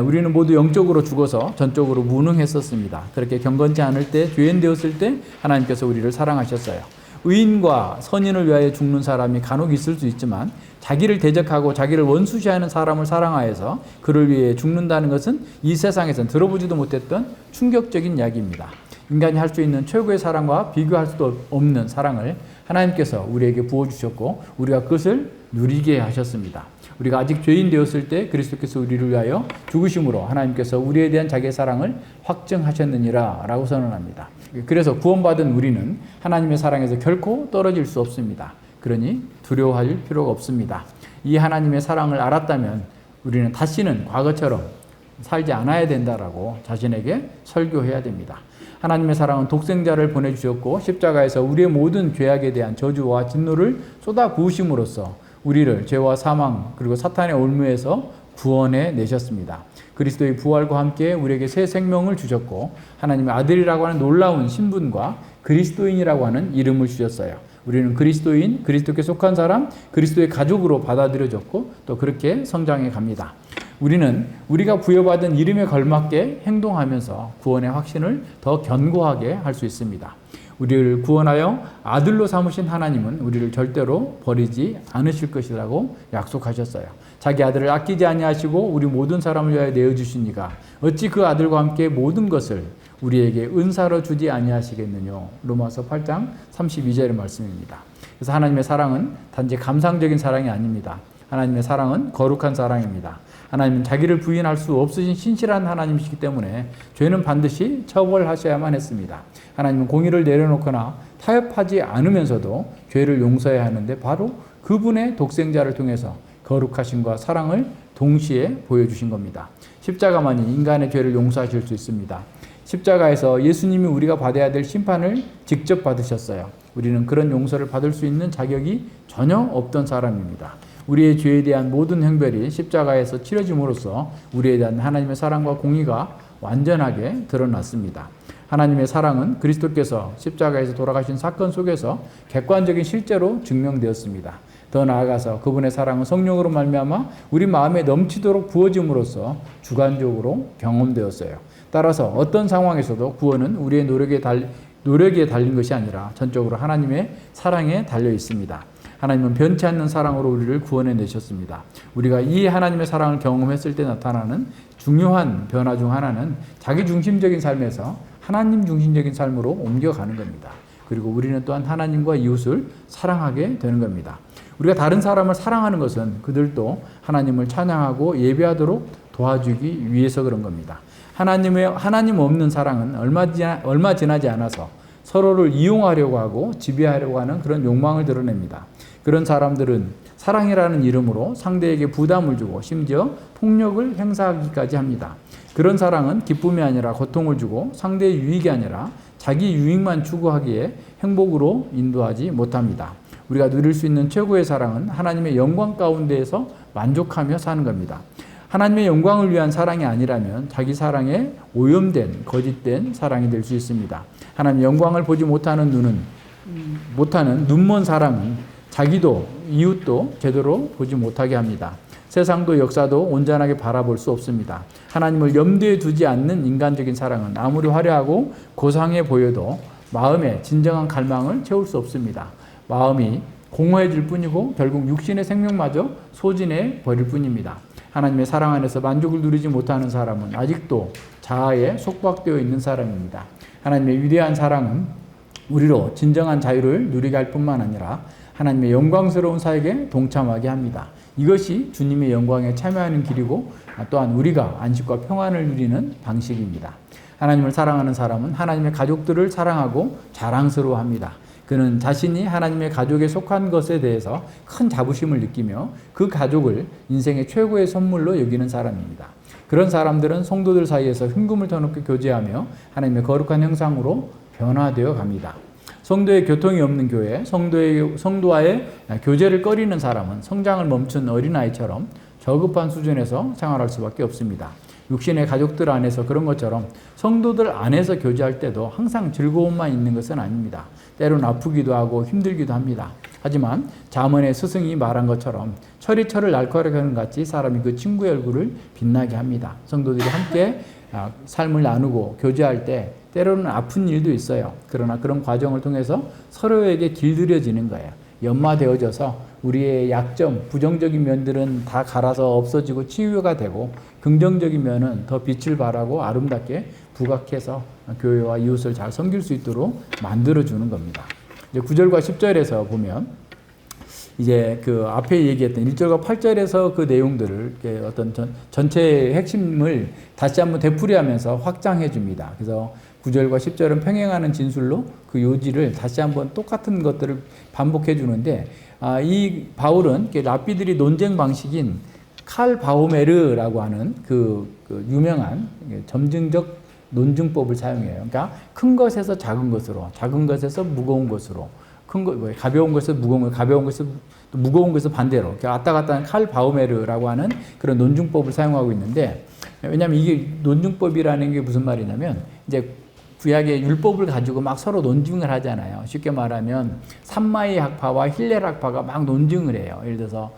우리는 모두 영적으로 죽어서 전적으로 무능했었습니다. 그렇게 경건치 않을 때, 죄인 되었을 때 하나님께서 우리를 사랑하셨어요. 의인과 선인을 위하여 죽는 사람이 간혹 있을 수 있지만 자기를 대적하고 자기를 원수시하는 사람을 사랑하여서 그를 위해 죽는다는 것은 이 세상에선 들어보지도 못했던 충격적인 이야기입니다. 인간이 할 수 있는 최고의 사랑과 비교할 수도 없는 사랑을 하나님께서 우리에게 부어주셨고 우리가 그것을 누리게 하셨습니다. 우리가 아직 죄인 되었을 때 그리스도께서 우리를 위하여 죽으심으로 하나님께서 우리에 대한 자기의 사랑을 확증하셨느니라 라고 선언합니다. 그래서 구원받은 우리는 하나님의 사랑에서 결코 떨어질 수 없습니다. 그러니 두려워할 필요가 없습니다. 이 하나님의 사랑을 알았다면 우리는 다시는 과거처럼 살지 않아야 된다라고 자신에게 설교해야 됩니다. 하나님의 사랑은 독생자를 보내주셨고 십자가에서 우리의 모든 죄악에 대한 저주와 진노를 쏟아 부으심으로써 우리를 죄와 사망 그리고 사탄의 올무에서 구원해 내셨습니다. 그리스도의 부활과 함께 우리에게 새 생명을 주셨고 하나님의 아들이라고 하는 놀라운 신분과 그리스도인이라고 하는 이름을 주셨어요. 우리는 그리스도인, 그리스도께 속한 사람, 그리스도의 가족으로 받아들여졌고 또 그렇게 성장해 갑니다. 우리는 우리가 부여받은 이름에 걸맞게 행동하면서 구원의 확신을 더 견고하게 할 수 있습니다. 우리를 구원하여 아들로 삼으신 하나님은 우리를 절대로 버리지 않으실 것이라고 약속하셨어요. 자기 아들을 아끼지 아니하시고 우리 모든 사람을 위하여 내어주시니가 어찌 그 아들과 함께 모든 것을 우리에게 은사로 주지 아니하시겠느냐. 로마서 8장 32절의 말씀입니다. 그래서 하나님의 사랑은 단지 감상적인 사랑이 아닙니다. 하나님의 사랑은 거룩한 사랑입니다. 하나님은 자기를 부인할 수 없으신 신실한 하나님이시기 때문에 죄는 반드시 처벌하셔야만 했습니다. 하나님은 공의를 내려놓거나 타협하지 않으면서도 죄를 용서해야 하는데 바로 그분의 독생자를 통해서 거룩하심과 사랑을 동시에 보여주신 겁니다. 십자가만이 인간의 죄를 용서하실 수 있습니다. 십자가에서 예수님이 우리가 받아야 될 심판을 직접 받으셨어요. 우리는 그런 용서를 받을 수 있는 자격이 전혀 없던 사람입니다. 우리의 죄에 대한 모든 형벌이 십자가에서 치러짐으로써 우리에 대한 하나님의 사랑과 공의가 완전하게 드러났습니다. 하나님의 사랑은 그리스도께서 십자가에서 돌아가신 사건 속에서 객관적인 실제로 증명되었습니다. 더 나아가서 그분의 사랑은 성령으로 말미암아 우리 마음에 넘치도록 부어짐으로써 주관적으로 경험되었어요. 따라서 어떤 상황에서도 구원은 우리의 노력에 달린 것이 아니라 전적으로 하나님의 사랑에 달려 있습니다. 하나님은 변치 않는 사랑으로 우리를 구원해 내셨습니다. 우리가 이 하나님의 사랑을 경험했을 때 나타나는 중요한 변화 중 하나는 자기중심적인 삶에서 하나님 중심적인 삶으로 옮겨가는 겁니다. 그리고 우리는 또한 하나님과 이웃을 사랑하게 되는 겁니다. 우리가 다른 사람을 사랑하는 것은 그들도 하나님을 찬양하고 예배하도록 도와주기 위해서 그런 겁니다. 하나님 없는 사랑은 얼마 지나지 않아서 서로를 이용하려고 하고 지배하려고 하는 그런 욕망을 드러냅니다. 그런 사람들은 사랑이라는 이름으로 상대에게 부담을 주고 심지어 폭력을 행사하기까지 합니다. 그런 사랑은 기쁨이 아니라 고통을 주고 상대의 유익이 아니라 자기 유익만 추구하기에 행복으로 인도하지 못합니다. 우리가 누릴 수 있는 최고의 사랑은 하나님의 영광 가운데에서 만족하며 사는 겁니다. 하나님의 영광을 위한 사랑이 아니라면 자기 사랑에 오염된 거짓된 사랑이 될 수 있습니다. 하나님의 영광을 보지 못하는 눈먼 사랑은 자기도 이웃도 제대로 보지 못하게 합니다. 세상도 역사도 온전하게 바라볼 수 없습니다. 하나님을 염두에 두지 않는 인간적인 사랑은 아무리 화려하고 고상해 보여도 마음의 진정한 갈망을 채울 수 없습니다. 마음이 공허해질 뿐이고 결국 육신의 생명마저 소진해 버릴 뿐입니다. 하나님의 사랑 안에서 만족을 누리지 못하는 사람은 아직도 자아에 속박되어 있는 사람입니다. 하나님의 위대한 사랑은 우리로 진정한 자유를 누리게 할 뿐만 아니라 하나님의 영광스러운 사역에 동참하게 합니다. 이것이 주님의 영광에 참여하는 길이고 또한 우리가 안식과 평안을 누리는 방식입니다. 하나님을 사랑하는 사람은 하나님의 가족들을 사랑하고 자랑스러워합니다. 그는 자신이 하나님의 가족에 속한 것에 대해서 큰 자부심을 느끼며 그 가족을 인생의 최고의 선물로 여기는 사람입니다. 그런 사람들은 성도들 사이에서 흠금을 터놓게 교제하며 하나님의 거룩한 형상으로 변화되어 갑니다. 성도의 교통이 없는 교회, 성도와의 교제를 꺼리는 사람은 성장을 멈춘 어린아이처럼 저급한 수준에서 생활할 수밖에 없습니다. 육신의 가족들 안에서 그런 것처럼 성도들 안에서 교제할 때도 항상 즐거움만 있는 것은 아닙니다. 때로는 아프기도 하고 힘들기도 합니다. 하지만 잠언의 스승이 말한 것처럼 철이 철을 날카로우는 같이 사람이 그 친구의 얼굴을 빛나게 합니다. 성도들이 함께 삶을 나누고 교제할 때 때로는 아픈 일도 있어요. 그러나 그런 과정을 통해서 서로에게 길들여지는 거예요. 연마되어져서 우리의 약점, 부정적인 면들은 다 갈아서 없어지고 치유가 되고 긍정적인 면은 더 빛을 발하고 아름답게 부각해서 교회와 이웃을 잘 섬길 수 있도록 만들어주는 겁니다. 이제 9절과 10절에서 보면 이제 그 앞에 얘기했던 1절과 8절에서 그 내용들을 어떤 전체의 핵심을 다시 한번 되풀이하면서 확장해 줍니다. 그래서 9절과 10절은 평행하는 진술로 그 요지를 다시 한번 똑같은 것들을 반복해 주는데, 이 바울은 랍비들이 논쟁 방식인 칼 바오메르라고 하는 그 유명한 점증적 논증법을 사용해요. 그러니까 큰 것에서 작은 것으로, 작은 것에서 무거운 것으로, 가벼운 것에서 무거운 것, 가벼운 것에서 무거운 것에서 반대로 왔다 갔다 하는 칼 바오메르라고 하는 그런 논증법을 사용하고 있는데, 왜냐하면 이게 논증법이라는 게 무슨 말이냐면 이제 구약의 율법을 가지고 막 서로 논증을 하잖아요. 쉽게 말하면 삼마이 학파와 힐렐 학파가 막 논증을 해요. 예를 들어서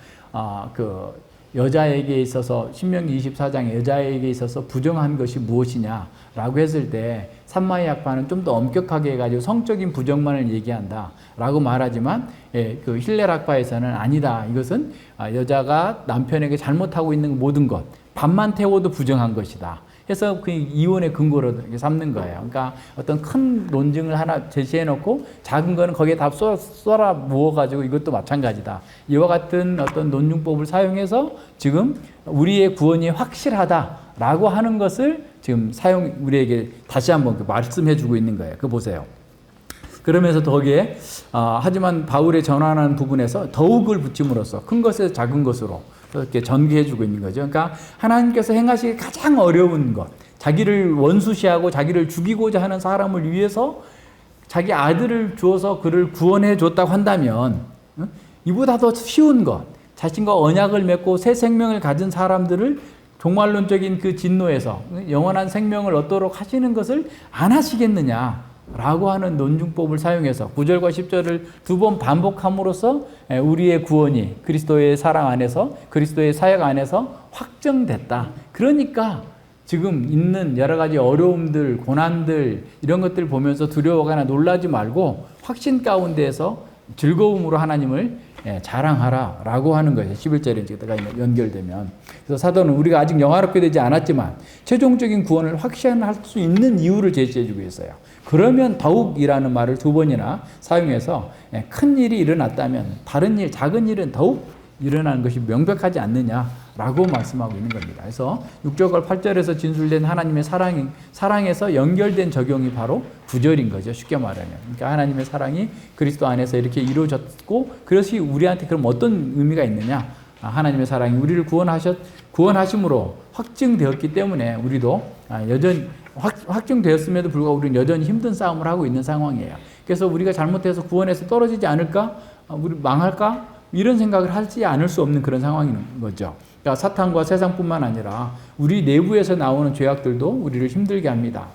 그 여자에게 있어서 신명기 24장에 여자에게 있어서 부정한 것이 무엇이냐라고 했을 때 삼마이 학파는 좀 더 엄격하게 해가지고 성적인 부정만을 얘기한다라고 말하지만, 그 힐렐 학파에서는 아니다. 이것은 여자가 남편에게 잘못하고 있는 모든 것, 밥만 태워도 부정한 것이다. 해서 그 이혼의 근거로 삼는 거예요. 그러니까 어떤 큰 논증을 하나 제시해 놓고 작은 거는 거기에 다 쏟아 부어가지고 이것도 마찬가지다. 이와 같은 어떤 논증법을 사용해서 지금 우리의 구원이 확실하다라고 하는 것을 지금 우리에게 다시 한번 말씀해 주고 있는 거예요. 그거 보세요. 그러면서 거기에 하지만 바울의 전환하는 부분에서 더욱을 붙임으로써 큰 것에서 작은 것으로 이렇게 전개해 주고 있는 거죠. 그러니까 하나님께서 행하시기 가장 어려운 것, 자기를 원수시하고 자기를 죽이고자 하는 사람을 위해서 자기 아들을 주어서 그를 구원해 줬다고 한다면, 이보다 더 쉬운 것, 자신과 언약을 맺고 새 생명을 가진 사람들을 종말론적인 그 진노에서 영원한 생명을 얻도록 하시는 것을 안 하시겠느냐 라고 하는 논증법을 사용해서 9절과 10절을 두 번 반복함으로써 우리의 구원이 그리스도의 사랑 안에서, 그리스도의 사역 안에서 확정됐다. 그러니까 지금 있는 여러 가지 어려움들, 고난들 이런 것들을 보면서 두려워하거나 놀라지 말고 확신 가운데에서 즐거움으로 하나님을 자랑하라 라고 하는 거예요. 11절에 연결되면. 그래서 사도는 우리가 아직 영화롭게 되지 않았지만 최종적인 구원을 확신할 수 있는 이유를 제시해 주고 있어요. 그러면 더욱이라는 말을 두 번이나 사용해서 큰 일이 일어났다면 다른 일, 작은 일은 더욱 일어나는 것이 명백하지 않느냐라고 말씀하고 있는 겁니다. 그래서 6절과 8절에서 진술된 하나님의 사랑에서 연결된 적용이 바로 9절인 거죠. 쉽게 말하면. 그러니까 하나님의 사랑이 그리스도 안에서 이렇게 이루어졌고, 그것이 우리한테 그럼 어떤 의미가 있느냐? 하나님의 사랑이 우리를 구원하심으로 확증되었기 때문에 우리도 여전히 확증되었음에도 불구하고 우리는 여전히 힘든 싸움을 하고 있는 상황이에요. 그래서 우리가 잘못해서 구원에서 떨어지지 않을까? 우리 망할까? 이런 생각을 하지 않을 수 없는 그런 상황인 거죠. 그러니까 사탄과 세상뿐만 아니라 우리 내부에서 나오는 죄악들도 우리를 힘들게 합니다.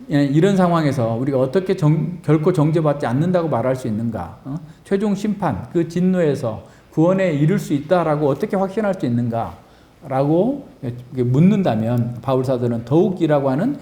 이런 상황에서 우리가 어떻게 결코 정죄받지 않는다고 말할 수 있는가? 최종 심판, 그 진노에서 구원에 이를 수 있다라고 어떻게 확신할 수 있는가? 라고 묻는다면 바울 사도는 더욱이라고 하는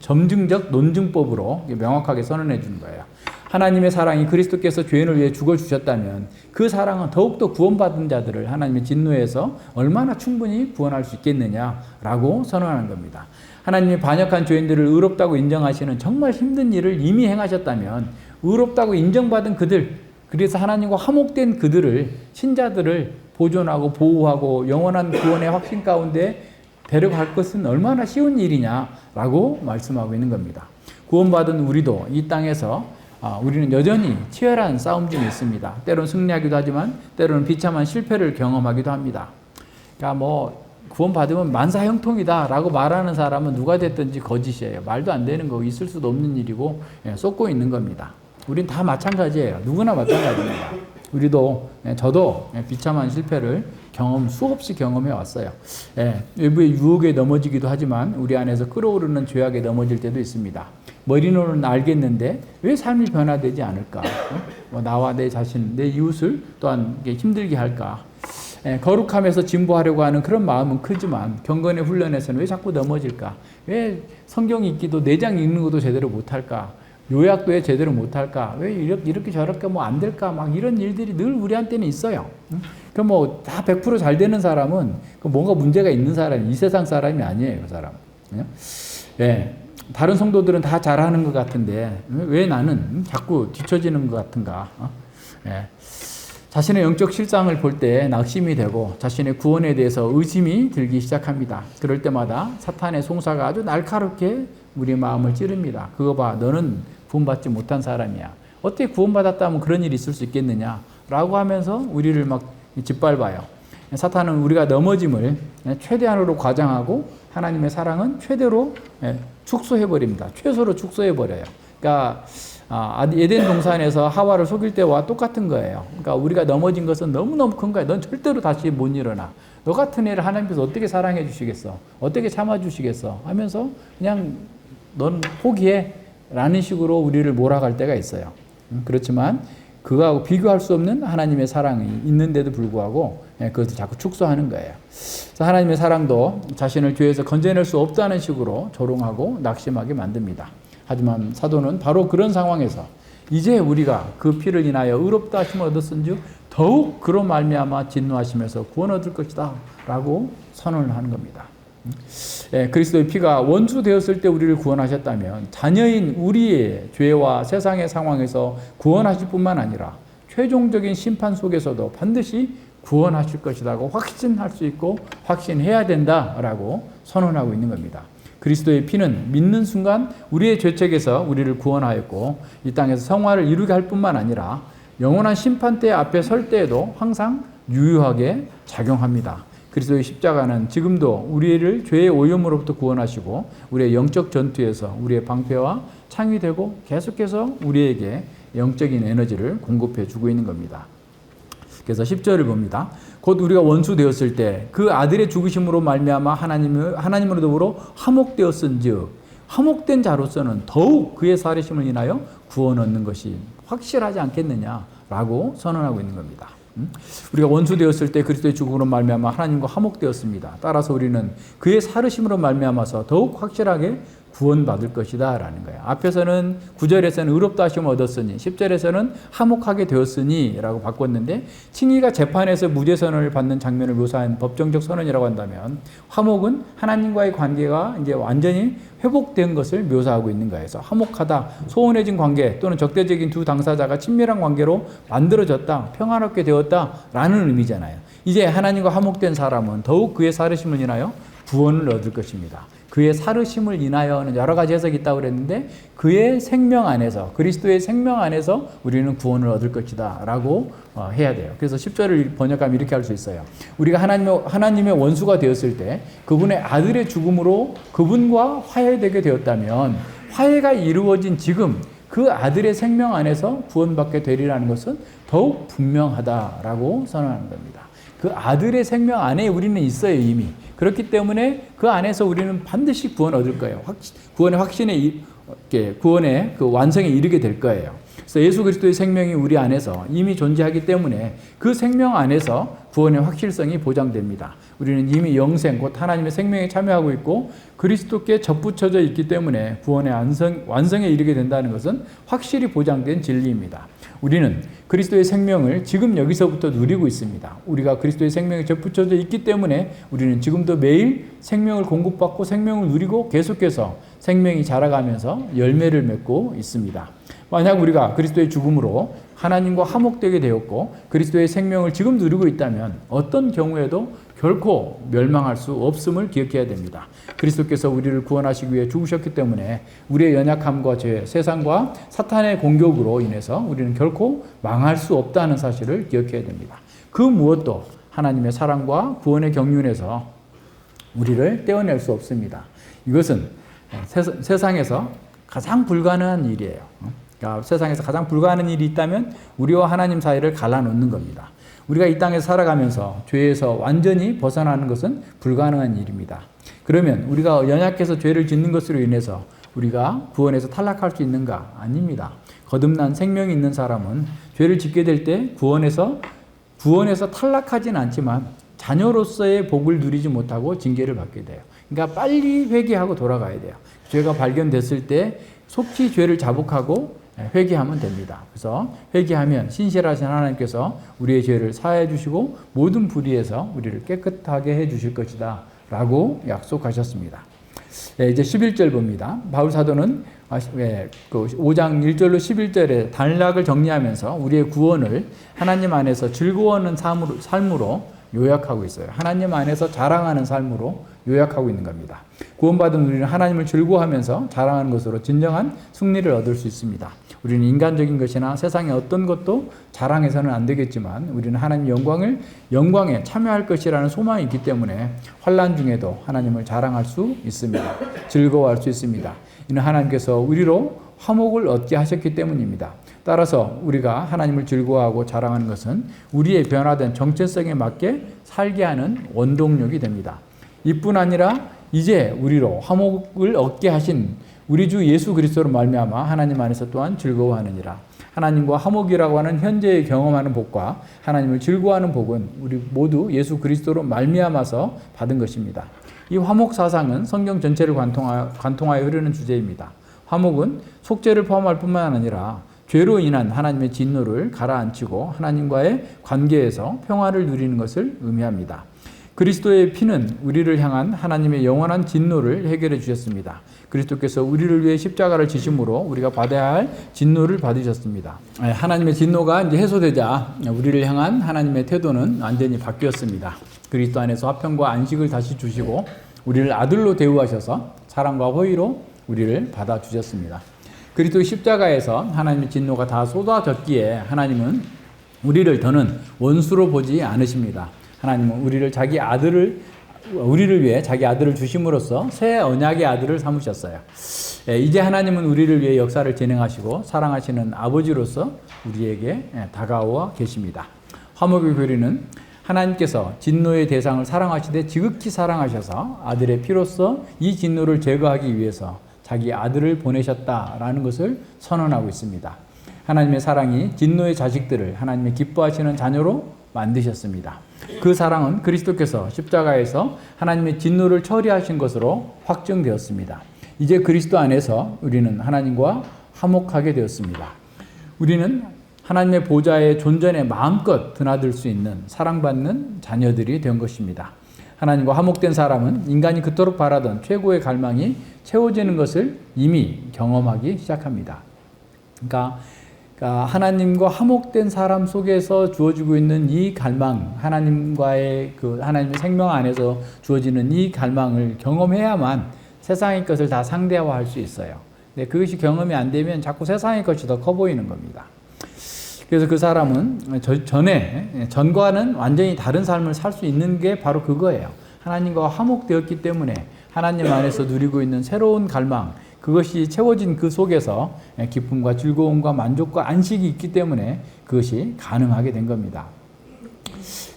점증적 논증법으로 명확하게 선언해 주는 거예요. 하나님의 사랑이 그리스도께서 죄인을 위해 죽어주셨다면 그 사랑은 더욱더 구원받은 자들을 하나님의 진노에서 얼마나 충분히 구원할 수 있겠느냐라고 선언하는 겁니다. 하나님이 반역한 죄인들을 의롭다고 인정하시는 정말 힘든 일을 이미 행하셨다면 의롭다고 인정받은 그들, 그래서 하나님과 화목된 그들을, 신자들을 보존하고 보호하고 영원한 구원의 확신 가운데 데려갈 것은 얼마나 쉬운 일이냐라고 말씀하고 있는 겁니다. 구원받은 우리도 이 땅에서 우리는 여전히 치열한 싸움 중에 있습니다. 때로는 승리하기도 하지만 때로는 비참한 실패를 경험하기도 합니다. 그러니까 구원받으면 만사형통이다라고 말하는 사람은 누가 됐든지 거짓이에요. 말도 안 되는 거, 있을 수도 없는 일이고 쏟고 있는 겁니다. 우린 다 마찬가지예요. 누구나 마찬가지입니다. 우리도, 저도 비참한 실패를 수없이 경험해 왔어요. 외부의 유혹에 넘어지기도 하지만 우리 안에서 끓어오르는 죄악에 넘어질 때도 있습니다. 머리로는 알겠는데 왜 삶이 변화되지 않을까? 나와 내 자신, 내 이웃을 또한 힘들게 할까? 거룩함에서 진보하려고 하는 그런 마음은 크지만 경건의 훈련에서는 왜 자꾸 넘어질까? 왜 성경 읽기도 내장 읽는 것도 제대로 못할까? 요약도 왜 제대로 못할까? 왜 이렇게 저렇게 뭐 안 될까? 막 이런 일들이 늘 우리한테는 있어요. 그 뭐 다 100% 잘 되는 사람은 뭔가 문제가 있는 사람이, 이 세상 사람이 아니에요, 그 사람. 다른 성도들은 다 잘하는 것 같은데 왜 나는 자꾸 뒤처지는 것 같은가? 자신의 영적 실상을 볼 때 낙심이 되고 자신의 구원에 대해서 의심이 들기 시작합니다. 그럴 때마다 사탄의 송사가 아주 날카롭게 우리의 마음을 찌릅니다. 그거 봐, 너는 구원받지 못한 사람이야. 어떻게 구원받았다면 그런 일이 있을 수 있겠느냐? 라고 하면서 우리를 막 짓밟아요. 사탄은 우리가 넘어짐을 최대한으로 과장하고 하나님의 사랑은 최대로 축소해버립니다. 최소로 축소해버려요. 그러니까 에덴 동산에서 하와를 속일 때와 똑같은 거예요. 그러니까 우리가 넘어진 것은 너무너무 큰 거야. 넌 절대로 다시 못 일어나. 너 같은 애를 하나님께서 어떻게 사랑해 주시겠어? 어떻게 참아 주시겠어? 하면서 그냥 넌 포기해 라는 식으로 우리를 몰아갈 때가 있어요. 그렇지만 그거하고 비교할 수 없는 하나님의 사랑이 있는데도 불구하고 그것을 자꾸 축소하는 거예요. 그래서 하나님의 사랑도 자신을 죄에서 건져낼 수 없다는 식으로 조롱하고 낙심하게 만듭니다. 하지만 사도는 바로 그런 상황에서 이제 우리가 그 피를 인하여 의롭다 하심을 얻었은즉 더욱 그로 말미암아 진노하심에서 구원 얻을 것이다 라고 선언을 하는 겁니다. 그리스도의 피가 원수 되었을 때 우리를 구원하셨다면 자녀인 우리의 죄와 세상의 상황에서 구원하실 뿐만 아니라 최종적인 심판 속에서도 반드시 구원하실 것이라고 확신할 수 있고 확신해야 된다라고 선언하고 있는 겁니다. 그리스도의 피는 믿는 순간 우리의 죄책에서 우리를 구원하였고 이 땅에서 성화를 이루게 할 뿐만 아니라 영원한 심판대 앞에 설 때에도 항상 유효하게 작용합니다. 그리스도의 십자가는 지금도 우리를 죄의 오염으로부터 구원하시고 우리의 영적 전투에서 우리의 방패와 창이 되고 계속해서 우리에게 영적인 에너지를 공급해 주고 있는 겁니다. 그래서 10절을 봅니다. 곧 우리가 원수 되었을 때 그 아들의 죽으심으로 말미암아 하나님으로 더불어 화목되었은즉 화목된 자로서는 더욱 그의 살으심을 인하여 구원 얻는 것이 확실하지 않겠느냐라고 선언하고 있는 겁니다. 우리가 원수 되었을 때 그리스도의 죽음으로 말미암아 하나님과 화목되었습니다. 따라서 우리는 그의 살으심으로 말미암아서 더욱 확실하게 구원받을 것이다 라는 거예요. 앞에서는 9절에서는 의롭다 하심을 얻었으니 10절에서는 화목하게 되었으니 라고 바꿨는데 칭의가 재판에서 무죄선언을 받는 장면을 묘사한 법정적 선언이라고 한다면 화목은 하나님과의 관계가 이제 완전히 회복된 것을 묘사하고 있는 거예요. 그래서 화목하다, 소원해진 관계 또는 적대적인 두 당사자가 친밀한 관계로 만들어졌다, 평화롭게 되었다 라는 의미잖아요. 이제 하나님과 화목된 사람은 더욱 그의 살으심을 인하여 구원을 얻을 것입니다. 그의 살으심을 인하여는 여러 가지 해석이 있다고 그랬는데 그의 생명 안에서 그리스도의 생명 안에서 우리는 구원을 얻을 것이다 라고 해야 돼요. 그래서 10절을 번역하면 이렇게 할 수 있어요. 우리가 하나님의 원수가 되었을 때 그분의 아들의 죽음으로 그분과 화해되게 되었다면 화해가 이루어진 지금 그 아들의 생명 안에서 구원받게 되리라는 것은 더욱 분명하다라고 선언하는 겁니다. 그 아들의 생명 안에 우리는 있어요, 이미. 그렇기 때문에 그 안에서 우리는 반드시 구원 얻을 거예요. 구원의 그 완성에 이르게 될 거예요. 그래서 예수 그리스도의 생명이 우리 안에서 이미 존재하기 때문에 그 생명 안에서 구원의 확실성이 보장됩니다. 우리는 이미 영생, 곧 하나님의 생명에 참여하고 있고 그리스도께 접붙여져 있기 때문에 구원의 완성에 이르게 된다는 것은 확실히 보장된 진리입니다. 우리는 그리스도의 생명을 지금 여기서부터 누리고 있습니다. 우리가 그리스도의 생명에 접붙여져 있기 때문에 우리는 지금도 매일 생명을 공급받고 생명을 누리고 계속해서 생명이 자라가면서 열매를 맺고 있습니다. 만약 우리가 그리스도의 죽음으로 하나님과 화목되게 되었고 그리스도의 생명을 지금 누리고 있다면 어떤 경우에도 결코 멸망할 수 없음을 기억해야 됩니다. 그리스도께서 우리를 구원하시기 위해 죽으셨기 때문에 우리의 연약함과 죄, 세상과 사탄의 공격으로 인해서 우리는 결코 망할 수 없다는 사실을 기억해야 됩니다. 그 무엇도 하나님의 사랑과 구원의 경륜에서 우리를 떼어낼 수 없습니다. 이것은 세상에서 가장 불가능한 일이에요. 그러니까 세상에서 가장 불가능한 일이 있다면 우리와 하나님 사이를 갈라놓는 겁니다. 우리가 이 땅에서 살아가면서 죄에서 완전히 벗어나는 것은 불가능한 일입니다. 그러면 우리가 연약해서 죄를 짓는 것으로 인해서 우리가 구원에서 탈락할 수 있는가? 아닙니다. 거듭난 생명이 있는 사람은 죄를 짓게 될 때 구원에서 탈락하지는 않지만 자녀로서의 복을 누리지 못하고 징계를 받게 돼요. 그러니까 빨리 회개하고 돌아가야 돼요. 죄가 발견됐을 때 속히 죄를 자복하고 회개하면 됩니다. 그래서 회개하면 신실하신 하나님께서 우리의 죄를 사해 주시고 모든 불의에서 우리를 깨끗하게 해 주실 것이다 라고 약속하셨습니다. 이제 11절 봅니다. 바울 사도는 5장 1절로 11절에 단락을 정리하면서 우리의 구원을 하나님 안에서 즐거워하는 삶으로 요약하고 있어요. 하나님 안에서 자랑하는 삶으로 요약하고 있는 겁니다. 구원받은 우리는 하나님을 즐거워하면서 자랑하는 것으로 진정한 승리를 얻을 수 있습니다. 우리는 인간적인 것이나 세상의 어떤 것도 자랑해서는 안 되겠지만 우리는 하나님 영광에 참여할 것이라는 소망이 있기 때문에 환난 중에도 하나님을 자랑할 수 있습니다. 즐거워할 수 있습니다. 이는 하나님께서 우리로 화목을 얻게 하셨기 때문입니다. 따라서 우리가 하나님을 즐거워하고 자랑하는 것은 우리의 변화된 정체성에 맞게 살게 하는 원동력이 됩니다. 이뿐 아니라 이제 우리로 화목을 얻게 하신 우리 주 예수 그리스도로 말미암아 하나님 안에서 또한 즐거워하느니라. 하나님과 화목이라고 하는 현재의 경험하는 복과 하나님을 즐거워하는 복은 우리 모두 예수 그리스도로 말미암아서 받은 것입니다. 이 화목 사상은 성경 전체를 관통하여 흐르는 주제입니다. 화목은 속죄를 포함할 뿐만 아니라 죄로 인한 하나님의 진노를 가라앉히고 하나님과의 관계에서 평화를 누리는 것을 의미합니다. 그리스도의 피는 우리를 향한 하나님의 영원한 진노를 해결해 주셨습니다. 그리스도께서 우리를 위해 십자가를 지심으로 우리가 받아야 할 진노를 받으셨습니다. 하나님의 진노가 이제 해소되자 우리를 향한 하나님의 태도는 완전히 바뀌었습니다. 그리스도 안에서 화평과 안식을 다시 주시고 우리를 아들로 대우하셔서 사랑과 호의로 우리를 받아주셨습니다. 그리스도 십자가에서 하나님의 진노가 다 쏟아졌기에 하나님은 우리를 더는 원수로 보지 않으십니다. 하나님은 우리를 위해 자기 아들을 주심으로써 새 언약의 아들을 삼으셨어요. 이제 하나님은 우리를 위해 역사를 진행하시고 사랑하시는 아버지로서 우리에게 다가와 계십니다. 화목의 교리는 하나님께서 진노의 대상을 사랑하시되 지극히 사랑하셔서 아들의 피로써 이 진노를 제거하기 위해서 자기 아들을 보내셨다라는 것을 선언하고 있습니다. 하나님의 사랑이 진노의 자식들을 하나님의 기뻐하시는 자녀로 만드셨습니다. 그 사랑은 그리스도께서 십자가에서 하나님의 진노를 처리하신 것으로 확정되었습니다. 이제 그리스도 안에서 우리는 하나님과 화목하게 되었습니다. 우리는 하나님의 보좌의 존전에 마음껏 드나들 수 있는 사랑받는 자녀들이 된 것입니다. 하나님과 화목된 사람은 인간이 그토록 바라던 최고의 갈망이 채워지는 것을 이미 경험하기 시작합니다. 그러니까 하나님과 화목된 사람 속에서 주어지고 있는 이 갈망, 하나님의 생명 안에서 주어지는 이 갈망을 경험해야만 세상의 것을 다 상대화할 수 있어요. 근데 그것이 경험이 안 되면 자꾸 세상의 것이 더 커 보이는 겁니다. 그래서 그 사람은 전과는 완전히 다른 삶을 살 수 있는 게 바로 그거예요. 하나님과 화목되었기 때문에 하나님 안에서 누리고 있는 새로운 갈망, 그것이 채워진 그 속에서 기쁨과 즐거움과 만족과 안식이 있기 때문에 그것이 가능하게 된 겁니다.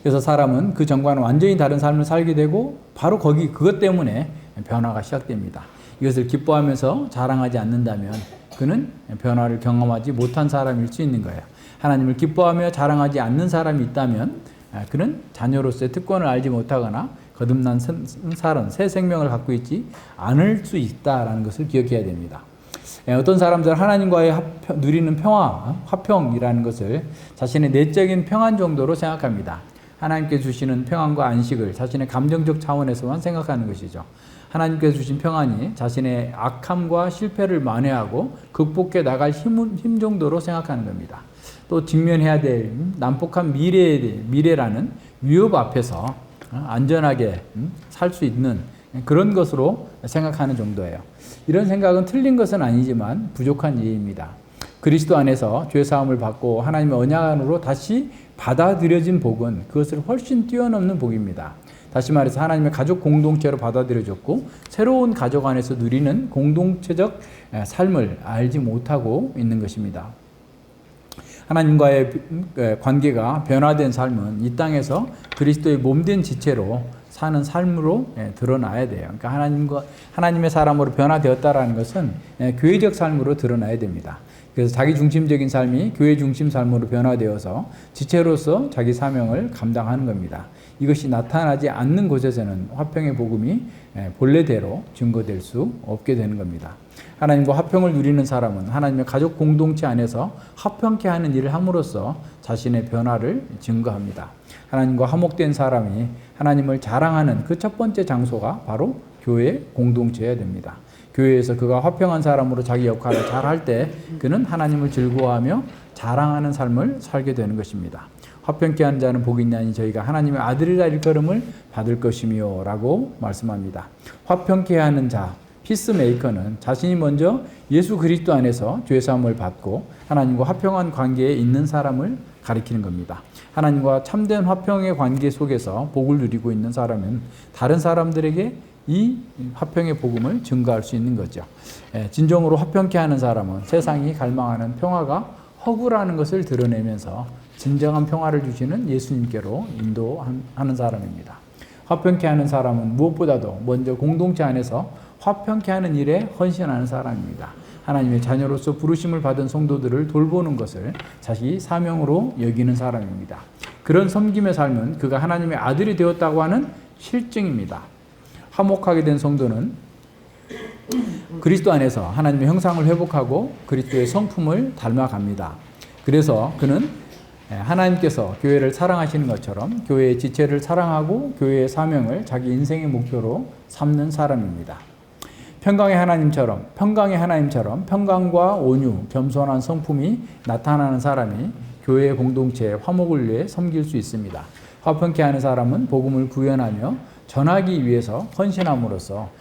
그래서 사람은 그 전과는 완전히 다른 삶을 살게 되고 바로 그것 때문에 변화가 시작됩니다. 이것을 기뻐하면서 자랑하지 않는다면 그는 변화를 경험하지 못한 사람일 수 있는 거예요. 하나님을 기뻐하며 자랑하지 않는 사람이 있다면 그는 자녀로서의 특권을 알지 못하거나 거듭난 새 생명을 갖고 있지 않을 수 있다라는 것을 기억해야 됩니다. 어떤 사람들은 하나님과의 누리는 평화, 화평이라는 것을 자신의 내적인 평안 정도로 생각합니다. 하나님께 주시는 평안과 안식을 자신의 감정적 차원에서만 생각하는 것이죠. 하나님께서 주신 평안이 자신의 악함과 실패를 만회하고 극복해 나갈 힘 정도로 생각하는 겁니다. 또 직면해야 될 난폭한 미래라는 위협 앞에서 안전하게 살 수 있는 그런 것으로 생각하는 정도예요. 이런 생각은 틀린 것은 아니지만 부족한 이해입니다. 그리스도 안에서 죄사함을 받고 하나님의 언약 안으로 다시 받아들여진 복은 그것을 훨씬 뛰어넘는 복입니다. 다시 말해서 하나님의 가족 공동체로 받아들여졌고 새로운 가족 안에서 누리는 공동체적 삶을 알지 못하고 있는 것입니다. 하나님과의 관계가 변화된 삶은 이 땅에서 그리스도의 몸된 지체로 사는 삶으로 드러나야 돼요. 그러니까 하나님의 사람으로 변화되었다라는 것은 교회적 삶으로 드러나야 됩니다. 그래서 자기 중심적인 삶이 교회 중심 삶으로 변화되어서 지체로서 자기 사명을 감당하는 겁니다. 이것이 나타나지 않는 곳에서는 화평의 복음이 본래대로 증거될 수 없게 되는 겁니다. 하나님과 화평을 누리는 사람은 하나님의 가족 공동체 안에서 화평케 하는 일을 함으로써 자신의 변화를 증거합니다. 하나님과 화목된 사람이 하나님을 자랑하는 그 첫 번째 장소가 바로 교회 공동체여야 됩니다. 교회에서 그가 화평한 사람으로 자기 역할을 잘 할 때 그는 하나님을 즐거워하며 자랑하는 삶을 살게 되는 것입니다. 화평케 하는 자는 복이 있나니 저희가 하나님의 아들이라 일컬음을 받을 것이며 라고 말씀합니다. 화평케 하는 자, 피스메이커는 자신이 먼저 예수 그리스도 안에서 죄사함을 받고 하나님과 화평한 관계에 있는 사람을 가리키는 겁니다. 하나님과 참된 화평의 관계 속에서 복을 누리고 있는 사람은 다른 사람들에게 이 화평의 복음을 증거할 수 있는 거죠. 진정으로 화평케 하는 사람은 세상이 갈망하는 평화가 허구라는 것을 드러내면서 진정한 평화를 주시는 예수님께로 인도하는 사람입니다. 화평케 하는 사람은 무엇보다도 먼저 공동체 안에서 화평케 하는 일에 헌신하는 사람입니다. 하나님의 자녀로서 부르심을 받은 성도들을 돌보는 것을 자기 사명으로 여기는 사람입니다. 그런 섬김의 삶은 그가 하나님의 아들이 되었다고 하는 실증입니다. 화목하게 된 성도는 그리스도 안에서 하나님의 형상을 회복하고 그리스도의 성품을 닮아갑니다. 그래서 그는 하나님께서 교회를 사랑하시는 것처럼 교회의 지체를 사랑하고 교회의 사명을 자기 인생의 목표로 삼는 사람입니다. 평강의 하나님처럼 평강과 온유, 겸손한 성품이 나타나는 사람이 교회의 공동체의 화목을 위해 섬길 수 있습니다. 화평케 하는 사람은 복음을 구현하며 전하기 위해서 헌신함으로써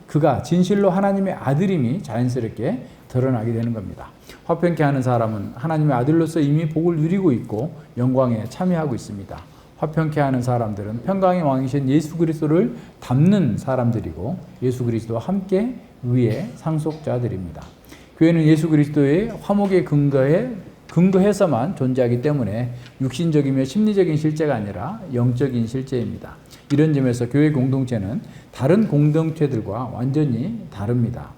그가 진실로 하나님의 아들임이 자연스럽게 드러나게 되는 겁니다. 화평케 하는 사람은 하나님의 아들로서 이미 복을 누리고 있고 영광에 참여하고 있습니다. 화평케 하는 사람들은 평강의 왕이신 예수 그리스도를 닮는 사람들이고 예수 그리스도와 함께 의의 상속자들입니다. 교회는 예수 그리스도의 화목의 근거해서만 존재하기 때문에 육신적이며 심리적인 실제가 아니라 영적인 실제입니다. 이런 점에서 교회 공동체는 다른 공동체들과 완전히 다릅니다.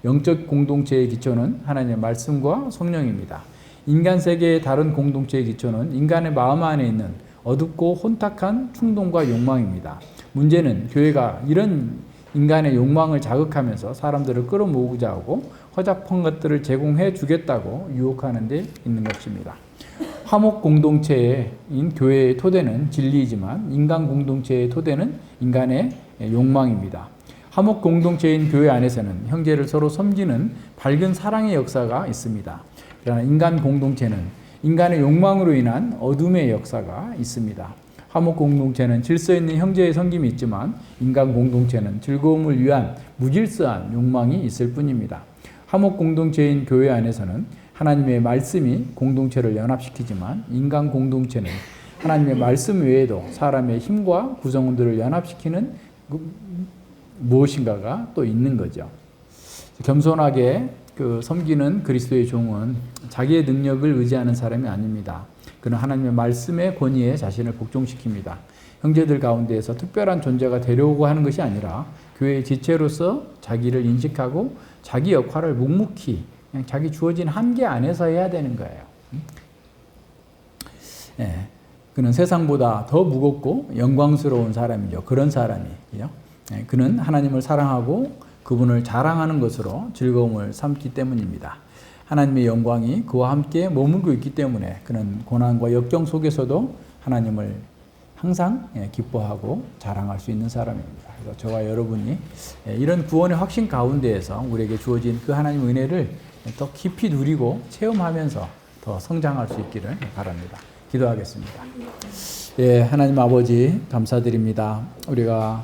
영적 공동체의 기초는 하나님의 말씀과 성령입니다. 인간 세계의 다른 공동체의 기초는 인간의 마음 안에 있는 어둡고 혼탁한 충동과 욕망입니다. 문제는 교회가 이런 인간의 욕망을 자극하면서 사람들을 끌어모으고자 하고 허접한 것들을 제공해 주겠다고 유혹하는 데 있는 것입니다. 화목 공동체인 교회의 토대는 진리이지만 인간 공동체의 토대는 인간의 욕망입니다. 화목 공동체인 교회 안에서는 형제를 서로 섬기는 밝은 사랑의 역사가 있습니다. 그러나 인간 공동체는 인간의 욕망으로 인한 어둠의 역사가 있습니다. 화목 공동체는 질서 있는 형제의 섬김이 있지만 인간 공동체는 즐거움을 위한 무질서한 욕망이 있을 뿐입니다. 화목 공동체인 교회 안에서는 하나님의 말씀이 공동체를 연합시키지만 인간 공동체는 하나님의 말씀 외에도 사람의 힘과 구성원들을 연합시키는 무엇인가가 또 있는 거죠. 겸손하게 섬기는 그리스도의 종은 자기의 능력을 의지하는 사람이 아닙니다. 그는 하나님의 말씀의 권위에 자신을 복종시킵니다. 형제들 가운데에서 특별한 존재가 되려고 하는 것이 아니라 교회의 지체로서 자기를 인식하고 자기 역할을 묵묵히 그냥 자기 주어진 한계 안에서 해야 되는 거예요. 그는 세상보다 더 무겁고 영광스러운 사람이죠. 그런 사람이죠. 그는 하나님을 사랑하고 그분을 자랑하는 것으로 즐거움을 삼기 때문입니다. 하나님의 영광이 그와 함께 머물고 있기 때문에 그는 고난과 역경 속에서도 하나님을 항상 기뻐하고 자랑할 수 있는 사람입니다. 그래서 저와 여러분이 이런 구원의 확신 가운데에서 우리에게 주어진 그 하나님의 은혜를 더 깊이 누리고 체험하면서 더 성장할 수 있기를 바랍니다. 기도하겠습니다. 하나님 아버지 감사드립니다. 우리가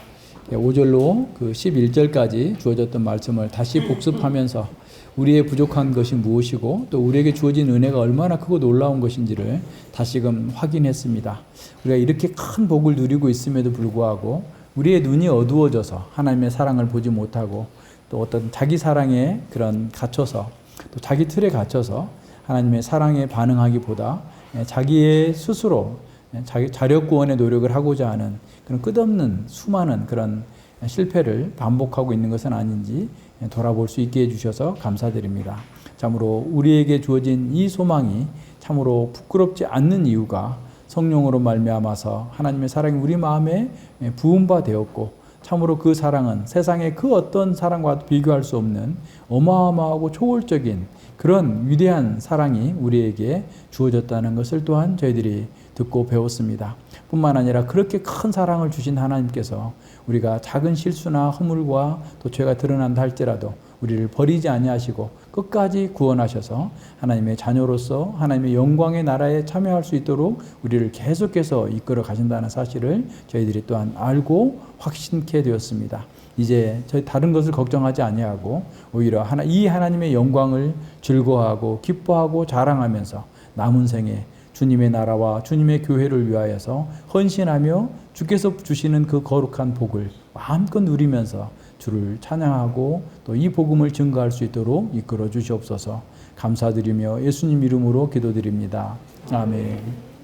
5절로 그 11절까지 주어졌던 말씀을 다시 복습하면서 우리의 부족한 것이 무엇이고 또 우리에게 주어진 은혜가 얼마나 크고 놀라운 것인지를 다시금 확인했습니다. 우리가 이렇게 큰 복을 누리고 있음에도 불구하고 우리의 눈이 어두워져서 하나님의 사랑을 보지 못하고 또 어떤 자기 사랑에 그런 갇혀서 또 자기 틀에 갇혀서 하나님의 사랑에 반응하기보다 자기의 스스로 자기 자력 구원의 노력을 하고자 하는 그런 끝없는 수많은 그런 실패를 반복하고 있는 것은 아닌지 돌아볼 수 있게 해주셔서 감사드립니다. 참으로 우리에게 주어진 이 소망이 참으로 부끄럽지 않는 이유가 성령으로 말미암아서 하나님의 사랑이 우리 마음에 부은 바 되었고 참으로 그 사랑은 세상의 그 어떤 사랑과 비교할 수 없는 어마어마하고 초월적인 그런 위대한 사랑이 우리에게 주어졌다는 것을 또한 저희들이 듣고 배웠습니다. 뿐만 아니라 그렇게 큰 사랑을 주신 하나님께서 우리가 작은 실수나 허물과 또 죄가 드러난다 할지라도 우리를 버리지 아니하시고 끝까지 구원하셔서 하나님의 자녀로서 하나님의 영광의 나라에 참여할 수 있도록 우리를 계속해서 이끌어 가신다는 사실을 저희들이 또한 알고 확신케 되었습니다. 이제 저희 다른 것을 걱정하지 아니하고 오히려 이 하나님의 영광을 즐거워하고 기뻐하고 자랑하면서 남은 생에 주님의 나라와 주님의 교회를 위하여서 헌신하며 주께서 주시는 그 거룩한 복을 마음껏 누리면서 주를 찬양하고 또 이 복음을 증거할 수 있도록 이끌어 주시옵소서. 감사드리며 예수님 이름으로 기도드립니다. 아멘.